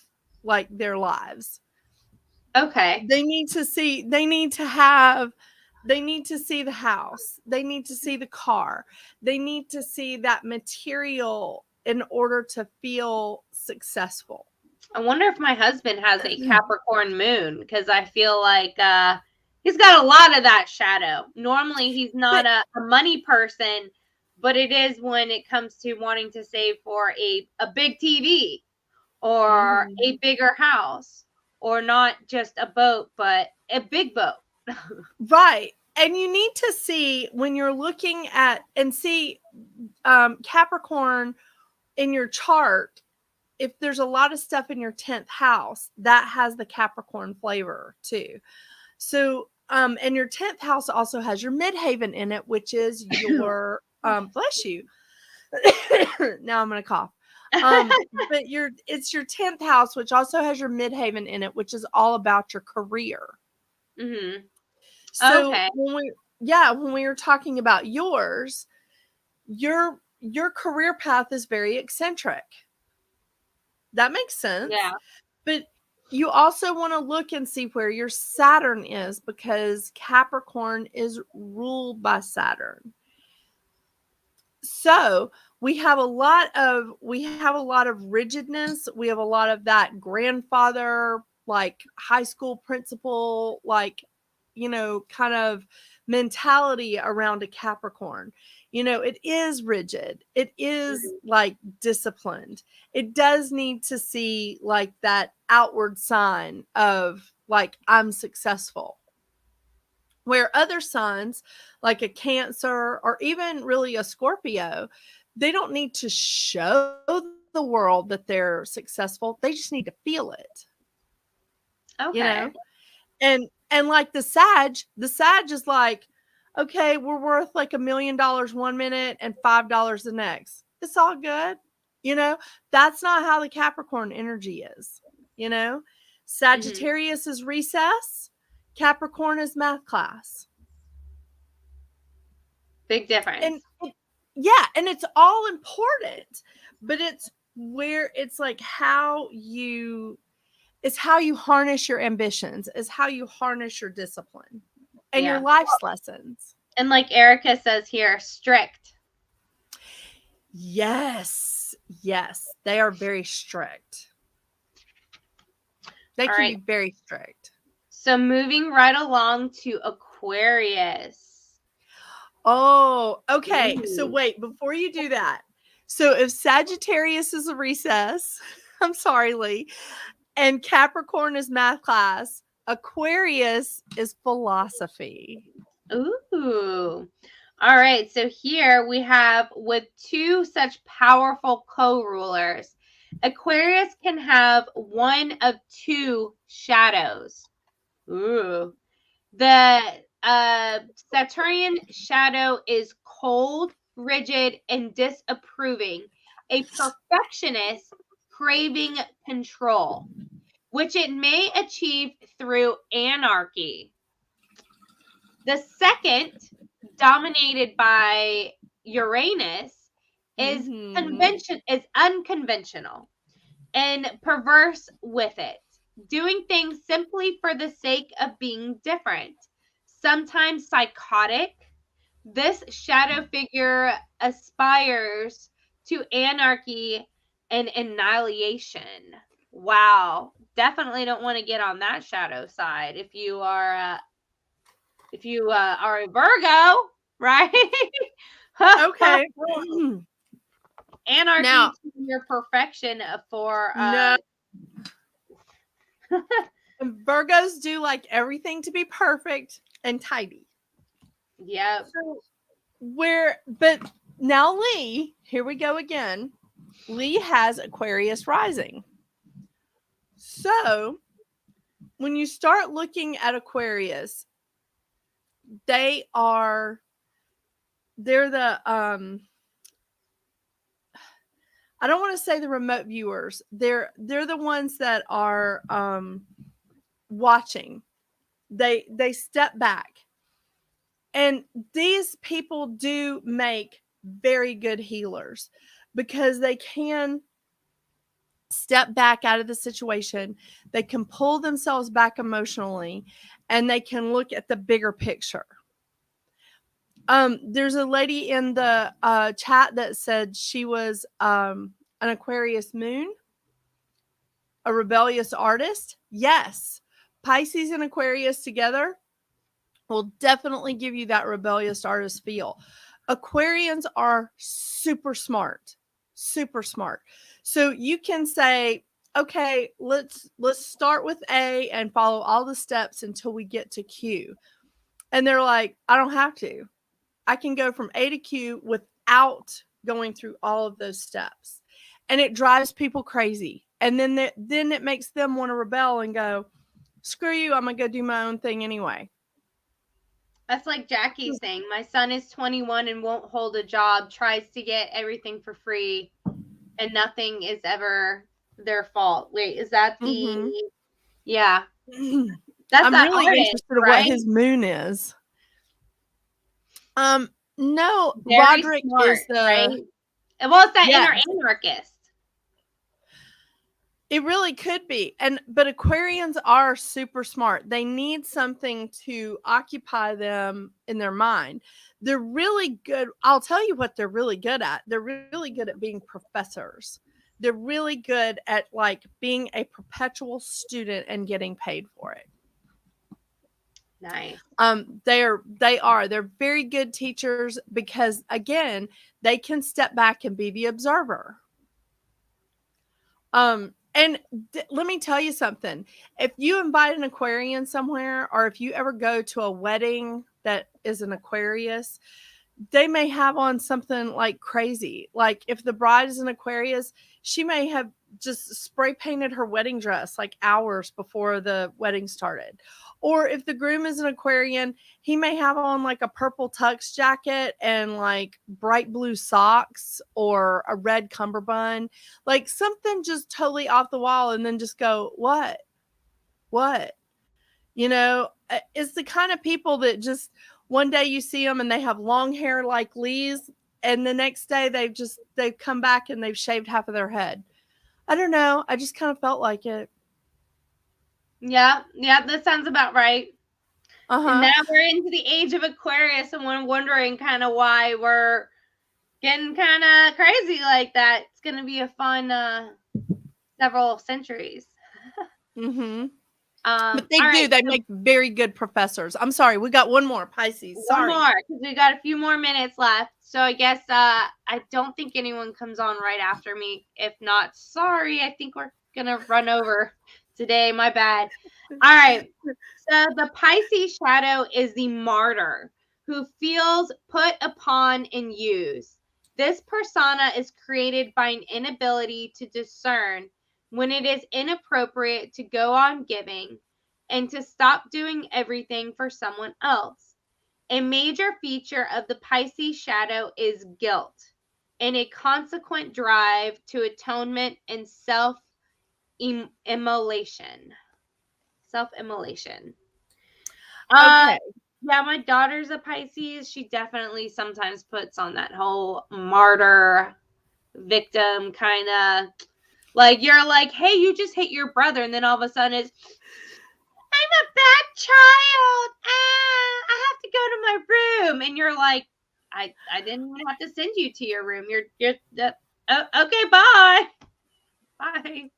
their lives. Okay. They need to see the house. They need to see the car. They need to see that material in order to feel successful. I wonder if my husband has a Capricorn moon because I feel like he's got a lot of that shadow. Normally he's not a money person, but it is when it comes to wanting to save for a big TV or a bigger house. Or not just a boat, but a big boat. Right. And you need to see when you're looking at and see Capricorn in your chart, if there's a lot of stuff in your 10th house, that has the Capricorn flavor too. So, and your 10th house also has your midhaven in it, which is your, bless you. Now I'm going to cough. But it's your 10th house, which also has your midhaven in it, which is all about your career. Mm-hmm. So when we were talking about yours, your career path is very eccentric. That makes sense. Yeah. But You also want to look and see where your Saturn is, because Capricorn is ruled by Saturn. So we have a lot of rigidness. We have a lot of that grandfather, like high school principal, like, kind of mentality around a Capricorn. It is rigid. It is like disciplined. It does need to see like that outward sign of like, I'm successful. Where other signs, like a Cancer or even really a Scorpio, they don't need to show the world that they're successful. They just need to feel it, you Okay. know? And like the Sag is like, okay, we're worth like $1 million 1 minute and $5 the next. It's all good. That's not how the Capricorn energy is, Sagittarius is recess, Capricorn is math class. Big difference. And it's all important, but it's where it's like it's how you harness your ambitions, is how you harness your discipline and your life's lessons. And like Erica says here, strict. Yes, they are very strict. They can be very strict. So moving right along to Aquarius. Oh, okay. Ooh. So wait, before you do that. So if Sagittarius is a recess, I'm sorry, Lee, and Capricorn is math class, Aquarius is philosophy. Ooh. All right. So here we have, with two such powerful co-rulers, Aquarius can have one of two shadows. Ooh. The Saturnian shadow is cold, rigid, and disapproving, a perfectionist craving control, which it may achieve through anarchy. The second, dominated by Uranus, is unconventional and perverse with it, doing things simply for the sake of being different, sometimes psychotic. This shadow figure aspires to anarchy and annihilation. Wow. Definitely don't want to get on that shadow side if you are a Virgo, right? Okay. Anarchy now, to your perfection for no. Virgos do like everything to be perfect and tidy. Yeah. So but now Lee, here we go again. Lee has Aquarius rising. So when you start looking at Aquarius, they're the I don't want to say the remote viewers. They're the ones that are watching. They step back. And these people do make very good healers, because they can step back out of the situation. They can pull themselves back emotionally, and they can look at the bigger picture. There's a lady in the chat that said she was an Aquarius moon, a rebellious artist. Yes, Pisces and Aquarius together will definitely give you that rebellious artist feel. Aquarians are super smart, super smart. So you can say, okay, let's start with A and follow all the steps until we get to Q. And they're like, I don't have to. I can go from A to Q without going through all of those steps. And it drives people crazy. And then it makes them want to rebel and go, screw you, I'm going to go do my own thing anyway. That's like Jackie saying, my son is 21 and won't hold a job, tries to get everything for free, and nothing is ever their fault. Wait, is that the... Yeah. That's I'm really interested in what his moon is. No, very Roderick smart, is the... Right? Well, it's that inner anarchist. It really could be. But Aquarians are super smart. They need something to occupy them in their mind. They're really good. I'll tell you what they're really good at. They're really good at being professors. They're really good at like being a perpetual student and getting paid for it. Nice. They're very good teachers because again, they can step back and be the observer. And let me tell you something. If you invite an Aquarian somewhere, or if you ever go to a wedding that is an Aquarius, they may have on something like crazy. Like if the bride is an Aquarius, she may have just spray painted her wedding dress like hours before the wedding started. Or if the groom is an Aquarian, he may have on like a purple tux jacket and like bright blue socks or a red cummerbund, like something just totally off the wall, and then just go, what? What? You know, it's the kind of people that just one day you see them and they have long hair like Lee's, and the next day they've come back and they've shaved half of their head. I don't know. I just kind of felt like it. Yeah, that sounds about right. Uh-huh. And now we're into the age of Aquarius, and we're wondering kind of why we're getting kind of crazy like that. It's going to be a fun several centuries. Mm-hmm. But they make very good professors. I'm sorry, we got one more, Pisces. Sorry. One more, because we got a few more minutes left. So I guess I don't think anyone comes on right after me. If not, sorry, I think we're going to run over today. My bad. All right. So the Pisces shadow is the martyr who feels put upon and used. This persona is created by an inability to discern when it is inappropriate to go on giving and to stop doing everything for someone else. A major feature of the Pisces shadow is guilt and a consequent drive to atonement and self-immolation. Self-immolation. Okay. Yeah, my daughter's a Pisces. She definitely sometimes puts on that whole martyr victim kind of, like, you're like, hey, you just hit your brother, and then all of a sudden it's, I'm a bad child. I have to go to my room. And you're like, I didn't have to send you to your room. You're okay, bye. Bye.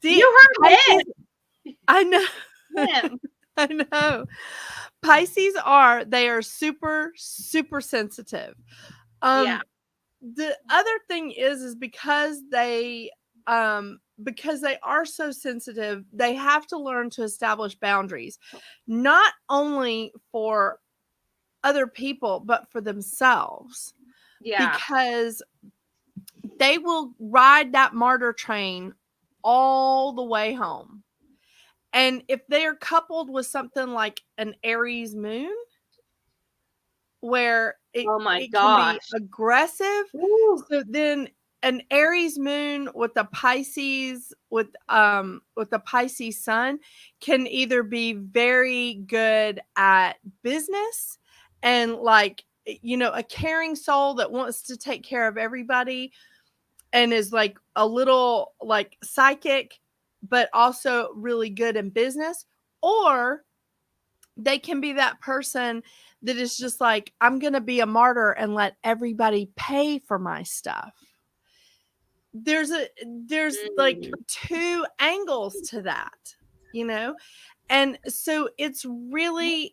You heard Pisces, it. I know. him. I know. Pisces they are super, super sensitive. Yeah. The other thing is because they are so sensitive, they have to learn to establish boundaries, not only for other people, but for themselves. Yeah. Because they will ride that martyr train all the way home. And if they are coupled with something like an Aries moon, where it can be aggressive. Ooh. So then an Aries moon with a Pisces with the Pisces sun can either be very good at business and like, you know, a caring soul that wants to take care of everybody and is like a little like psychic, but also really good in business. Or they can be that person that is just like, I'm going to be a martyr and let everybody pay for my stuff. There's like two angles to that, you know? And so it's really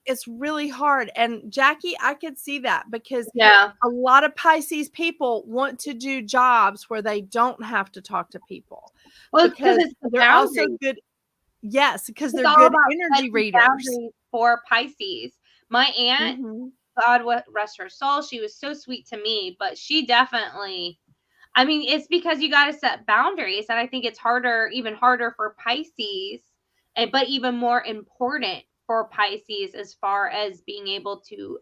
hard. And Jackie, I could see that because a lot of Pisces people want to do jobs where they don't have to talk to people. Well, because it's the they're boundaries. also good. Yes, because they're good energy readers. For Pisces. My aunt, God rest her soul, she was so sweet to me, but she definitely, I mean, it's because you got to set boundaries, and I think it's even harder for Pisces, but even more important for Pisces as far as being able to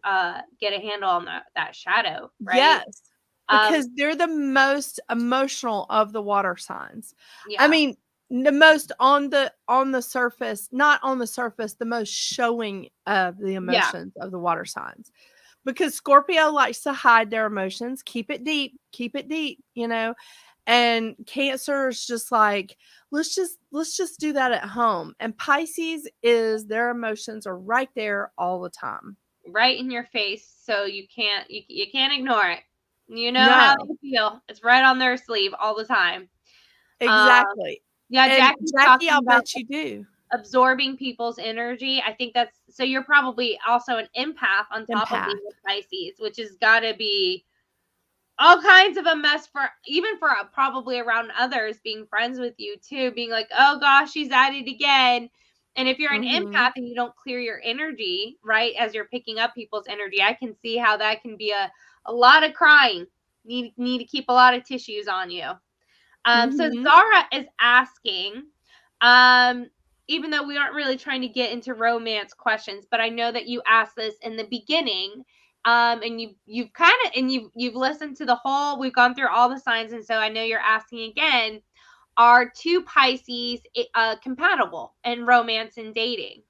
get a handle on that shadow, right? Yes, because they're the most emotional of the water signs. Yeah. I mean, the most on the surface, not on the surface, the most showing of the emotions of the water signs. Because Scorpio likes to hide their emotions, keep it deep, you know. And Cancer is just like, let's just do that at home. And Pisces is, their emotions are right there all the time. Right in your face, so you can't ignore it. You know No. how they feel. It's right on their sleeve all the time. Exactly. Yeah, And Jackie's Jackie, talking I'll about bet you do. absorbing people's energy. I think that's, so you're probably also an empath on top of being a Pisces, which has got to be all kinds of a mess for probably around others being friends with you too, being like, oh gosh, she's at it again. And if you're an empath and you don't clear your energy, right, as you're picking up people's energy, I can see how that can be a lot of crying. Need to keep a lot of tissues on you. So Zara is asking, even though we aren't really trying to get into romance questions, but I know that you asked this in the beginning, and you've kind of, and you've listened to the whole, we've gone through all the signs, and so I know you're asking again, are two Pisces compatible in romance and dating?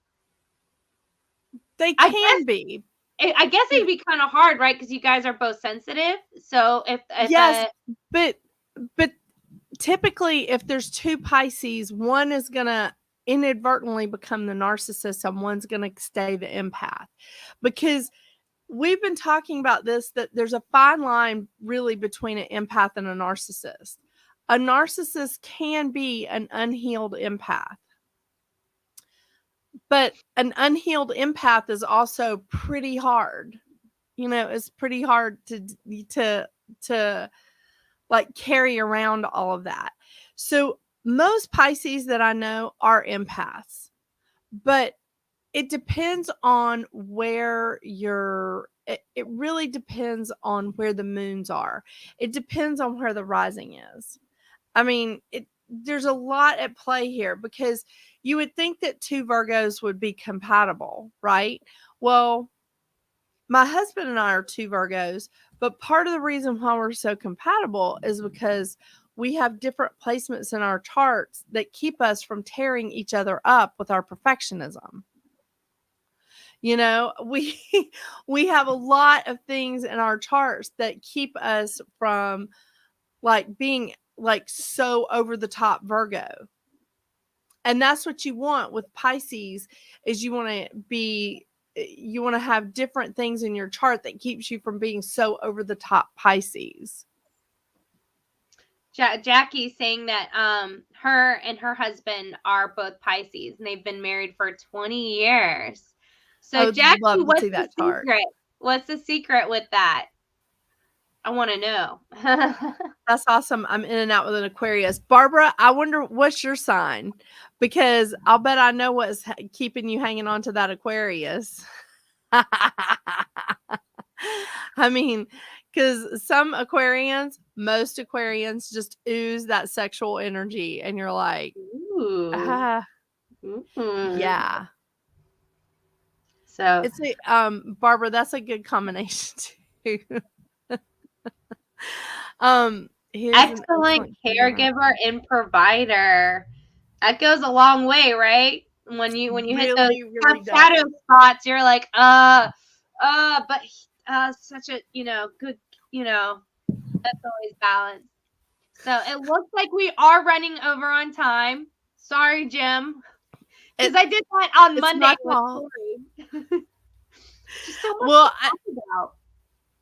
They can be. I guess it'd be kind of hard, right? Because you guys are both sensitive. So if yes, but typically, if there's two Pisces, one is gonna inadvertently become the narcissist and one's gonna stay the empath, because we've been talking about this, that there's a fine line really between an empath and a narcissist. A narcissist can be an unhealed empath, but an unhealed empath is also pretty hard. You know, it's pretty hard to like carry around all of that. So most Pisces that I know are empaths, but it depends on where it really depends on where the moons are. It depends on where the rising is. I mean, there's a lot at play here, because you would think that two Virgos would be compatible, right? Well, my husband and I are two Virgos, but part of the reason why we're so compatible is because we have different placements in our charts that keep us from tearing each other up with our perfectionism. You know, we have a lot of things in our charts that keep us from like being like so over the top Virgo. And that's what you want with Pisces, is you want to have different things in your chart that keeps you from being so over the top Pisces. Jackie's saying that her and her husband are both Pisces and they've been married for 20 years. So Jackie, what's the secret? What's the secret with that? I want to know. That's awesome. I'm in and out with an Aquarius. Barbara, I wonder what's your sign, because I'll bet I know what's keeping you hanging on to that Aquarius. I mean, because most Aquarians just ooze that sexual energy, and you're like, yeah. So it's Barbara, that's a good combination too. excellent caregiver and provider. That goes a long way, right? When you really, hit those shadow spots, you're like, but such a, good, that's always balanced. So it looks like we are running over on time. Sorry, Jim. Because I did that on Monday. Just so much to talk about.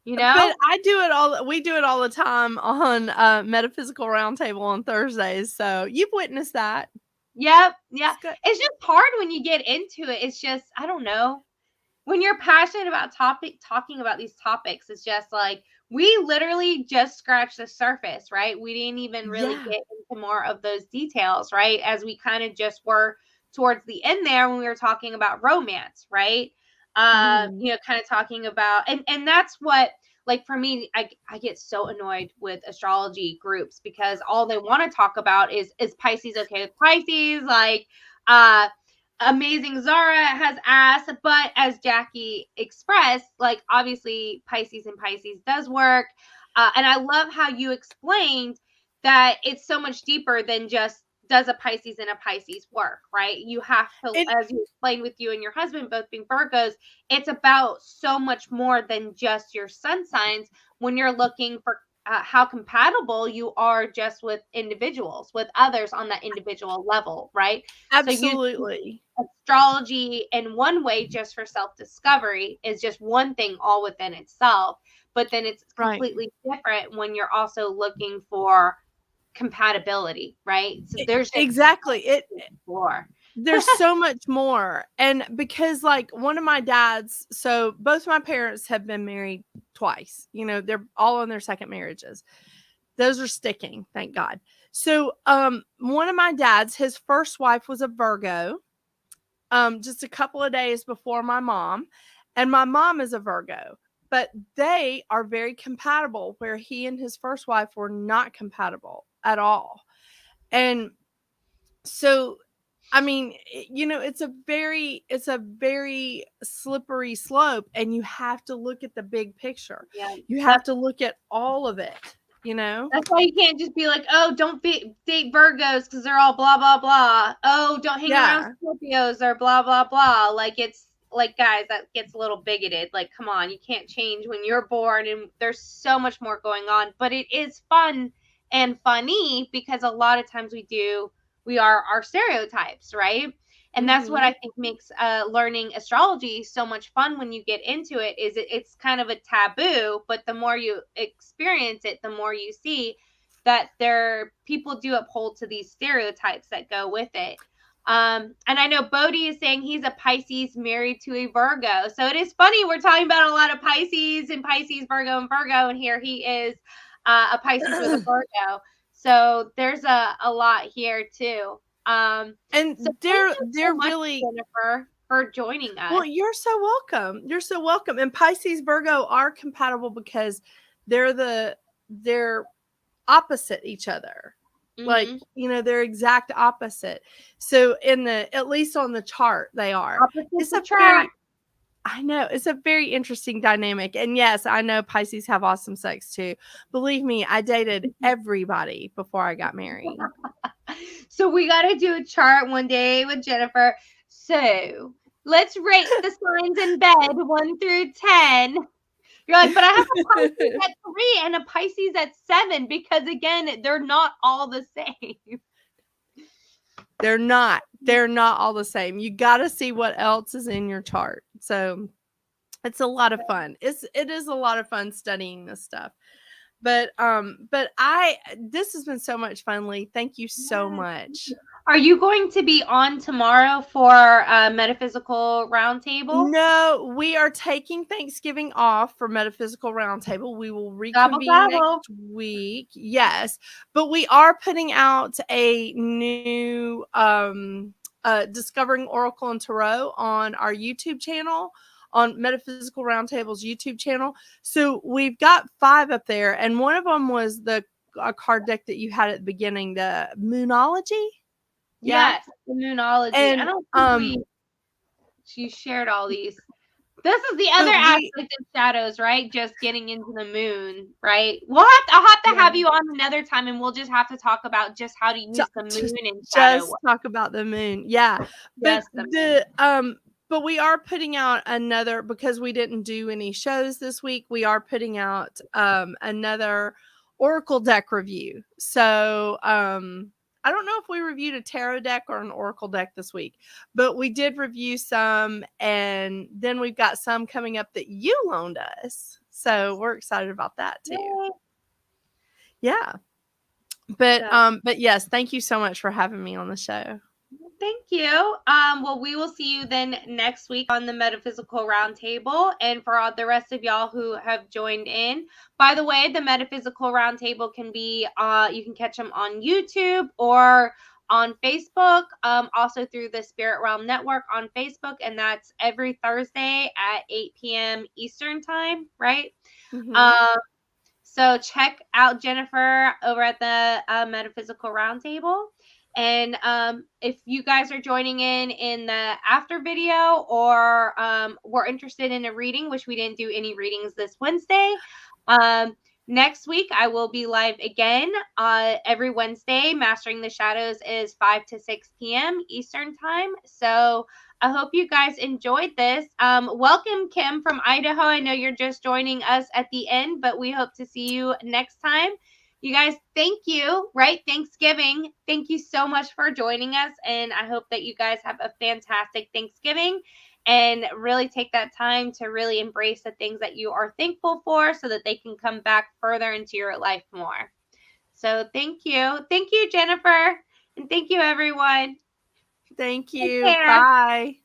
You know, but we do it all the time on Metaphysical Roundtable on Thursdays. So you've witnessed that. Yep. Yeah. It's just hard when you get into it. It's just, I don't know. When you're passionate about talking about these topics, it's just like, we literally just scratched the surface, right? We didn't even really get into more of those details, right? As we kind of just were towards the end there when we were talking about romance, right? Kind of talking about, and that's what, like, for me, I get so annoyed with astrology groups, because all they want to talk about is Pisces okay with Pisces? Like, Amazing Zara has asked, but as Jackie expressed, like, obviously Pisces and Pisces does work. And I love how you explained that it's so much deeper than just, does a Pisces and a Pisces work, right? You have to, as you explained with you and your husband both being Virgos, it's about so much more than just your sun signs when you're looking for how compatible you are just with individuals, with others on that individual level, right? Absolutely. So astrology in one way just for self-discovery is just one thing all within itself, but then it's completely different when you're also looking for compatibility, right? So there's just exactly more. there's so much more. And because like one of my dads, so both my parents have been married twice, they're all on their second marriages. Those are sticking, thank God. So one of my dads, his first wife was a Virgo, just a couple of days before my mom, and my mom is a Virgo, but they are very compatible, where he and his first wife were not compatible at all. And so I mean, it's a very slippery slope, and you have to look at the big picture. Yeah. You have to look at all of it, That's why you can't just be like, oh, don't date Virgos because they're all blah, blah, blah. Oh, don't hang around Scorpios or blah, blah, blah. Like, it's like, guys, that gets a little bigoted. Like, come on, you can't change when you're born, and there's so much more going on. But it is fun and funny because a lot of times we are our stereotypes, right? And that's what I think makes learning astrology so much fun when you get into it. Is it's kind of a taboo, but the more you experience it, the more you see that people do uphold to these stereotypes that go with it. And I know Bodhi is saying he's a Pisces married to a Virgo. So it is funny, we're talking about a lot of Pisces, Virgo, and here he is a Pisces with a Virgo. So there's a lot here too. And so they're so much, really, Jennifer, for joining us. Well, you're so welcome. And Pisces Virgo are compatible because they're opposite each other. Like, they're exact opposite. So at least on the chart, they are. I know, it's a very interesting dynamic. And yes, I know Pisces have awesome sex too. Believe me, I dated everybody before I got married. So we got to do a chart one day with Jennifer. So let's rate the signs in bed 1 through 10. You're like, but I have a Pisces at 3 and a Pisces at 7 because, again, they're not all the same. They're not all the same. You got to see what else is in your chart. So it's a lot of fun. It is a lot of fun studying this stuff. But this has been so much fun, Lee. Thank you so much. Are you going to be on tomorrow for a Metaphysical Roundtable? No, we are taking Thanksgiving off for Metaphysical Roundtable. We will reconvene next week. Yes, but we are putting out a new Discovering Oracle and Tarot on our YouTube channel, on Metaphysical Roundtable's YouTube channel. So we've got 5 up there, and one of them was a card deck that you had at the beginning, the Moonology. Yes, the Moonology. And I don't think she shared all these. This is the other aspect of shadows, right? Just getting into the moon, right? I'll have to have you on another time, and we'll just have to talk about just how to use the moon and shadow. Just talk about the moon, yeah. But but we are putting out another, because we didn't do any shows this week. We are putting out another Oracle deck review. So I don't know if we reviewed a tarot deck or an oracle deck this week, but we did review some, and then we've got some coming up that you loaned us. So we're excited about that too. Yeah. But yes, thank you so much for having me on the show. Thank you. Well, we will see you then next week on the Metaphysical Roundtable. And for all the rest of y'all who have joined in, by the way, the Metaphysical Roundtable can be, you can catch them on YouTube or on Facebook, also through the Spirit Realm Network on Facebook. And that's every Thursday at 8 p.m. Eastern time, right? So check out Jennifer over at the Metaphysical Roundtable. And if you guys are joining in the after video, or were interested in a reading, which we didn't do any readings this Wednesday, Next week, I will be live again every Wednesday. Mastering the Shadows is 5 to 6 p.m. Eastern Time. So I hope you guys enjoyed this. Welcome, Kim from Idaho. I know you're just joining us at the end, but we hope to see you next time. You guys, thank you, right? Thanksgiving. Thank you so much for joining us. And I hope that you guys have a fantastic Thanksgiving and really take that time to really embrace the things that you are thankful for so that they can come back further into your life more. So thank you. Thank you, Jennifer. And thank you, everyone. Thank Take you. care. Bye.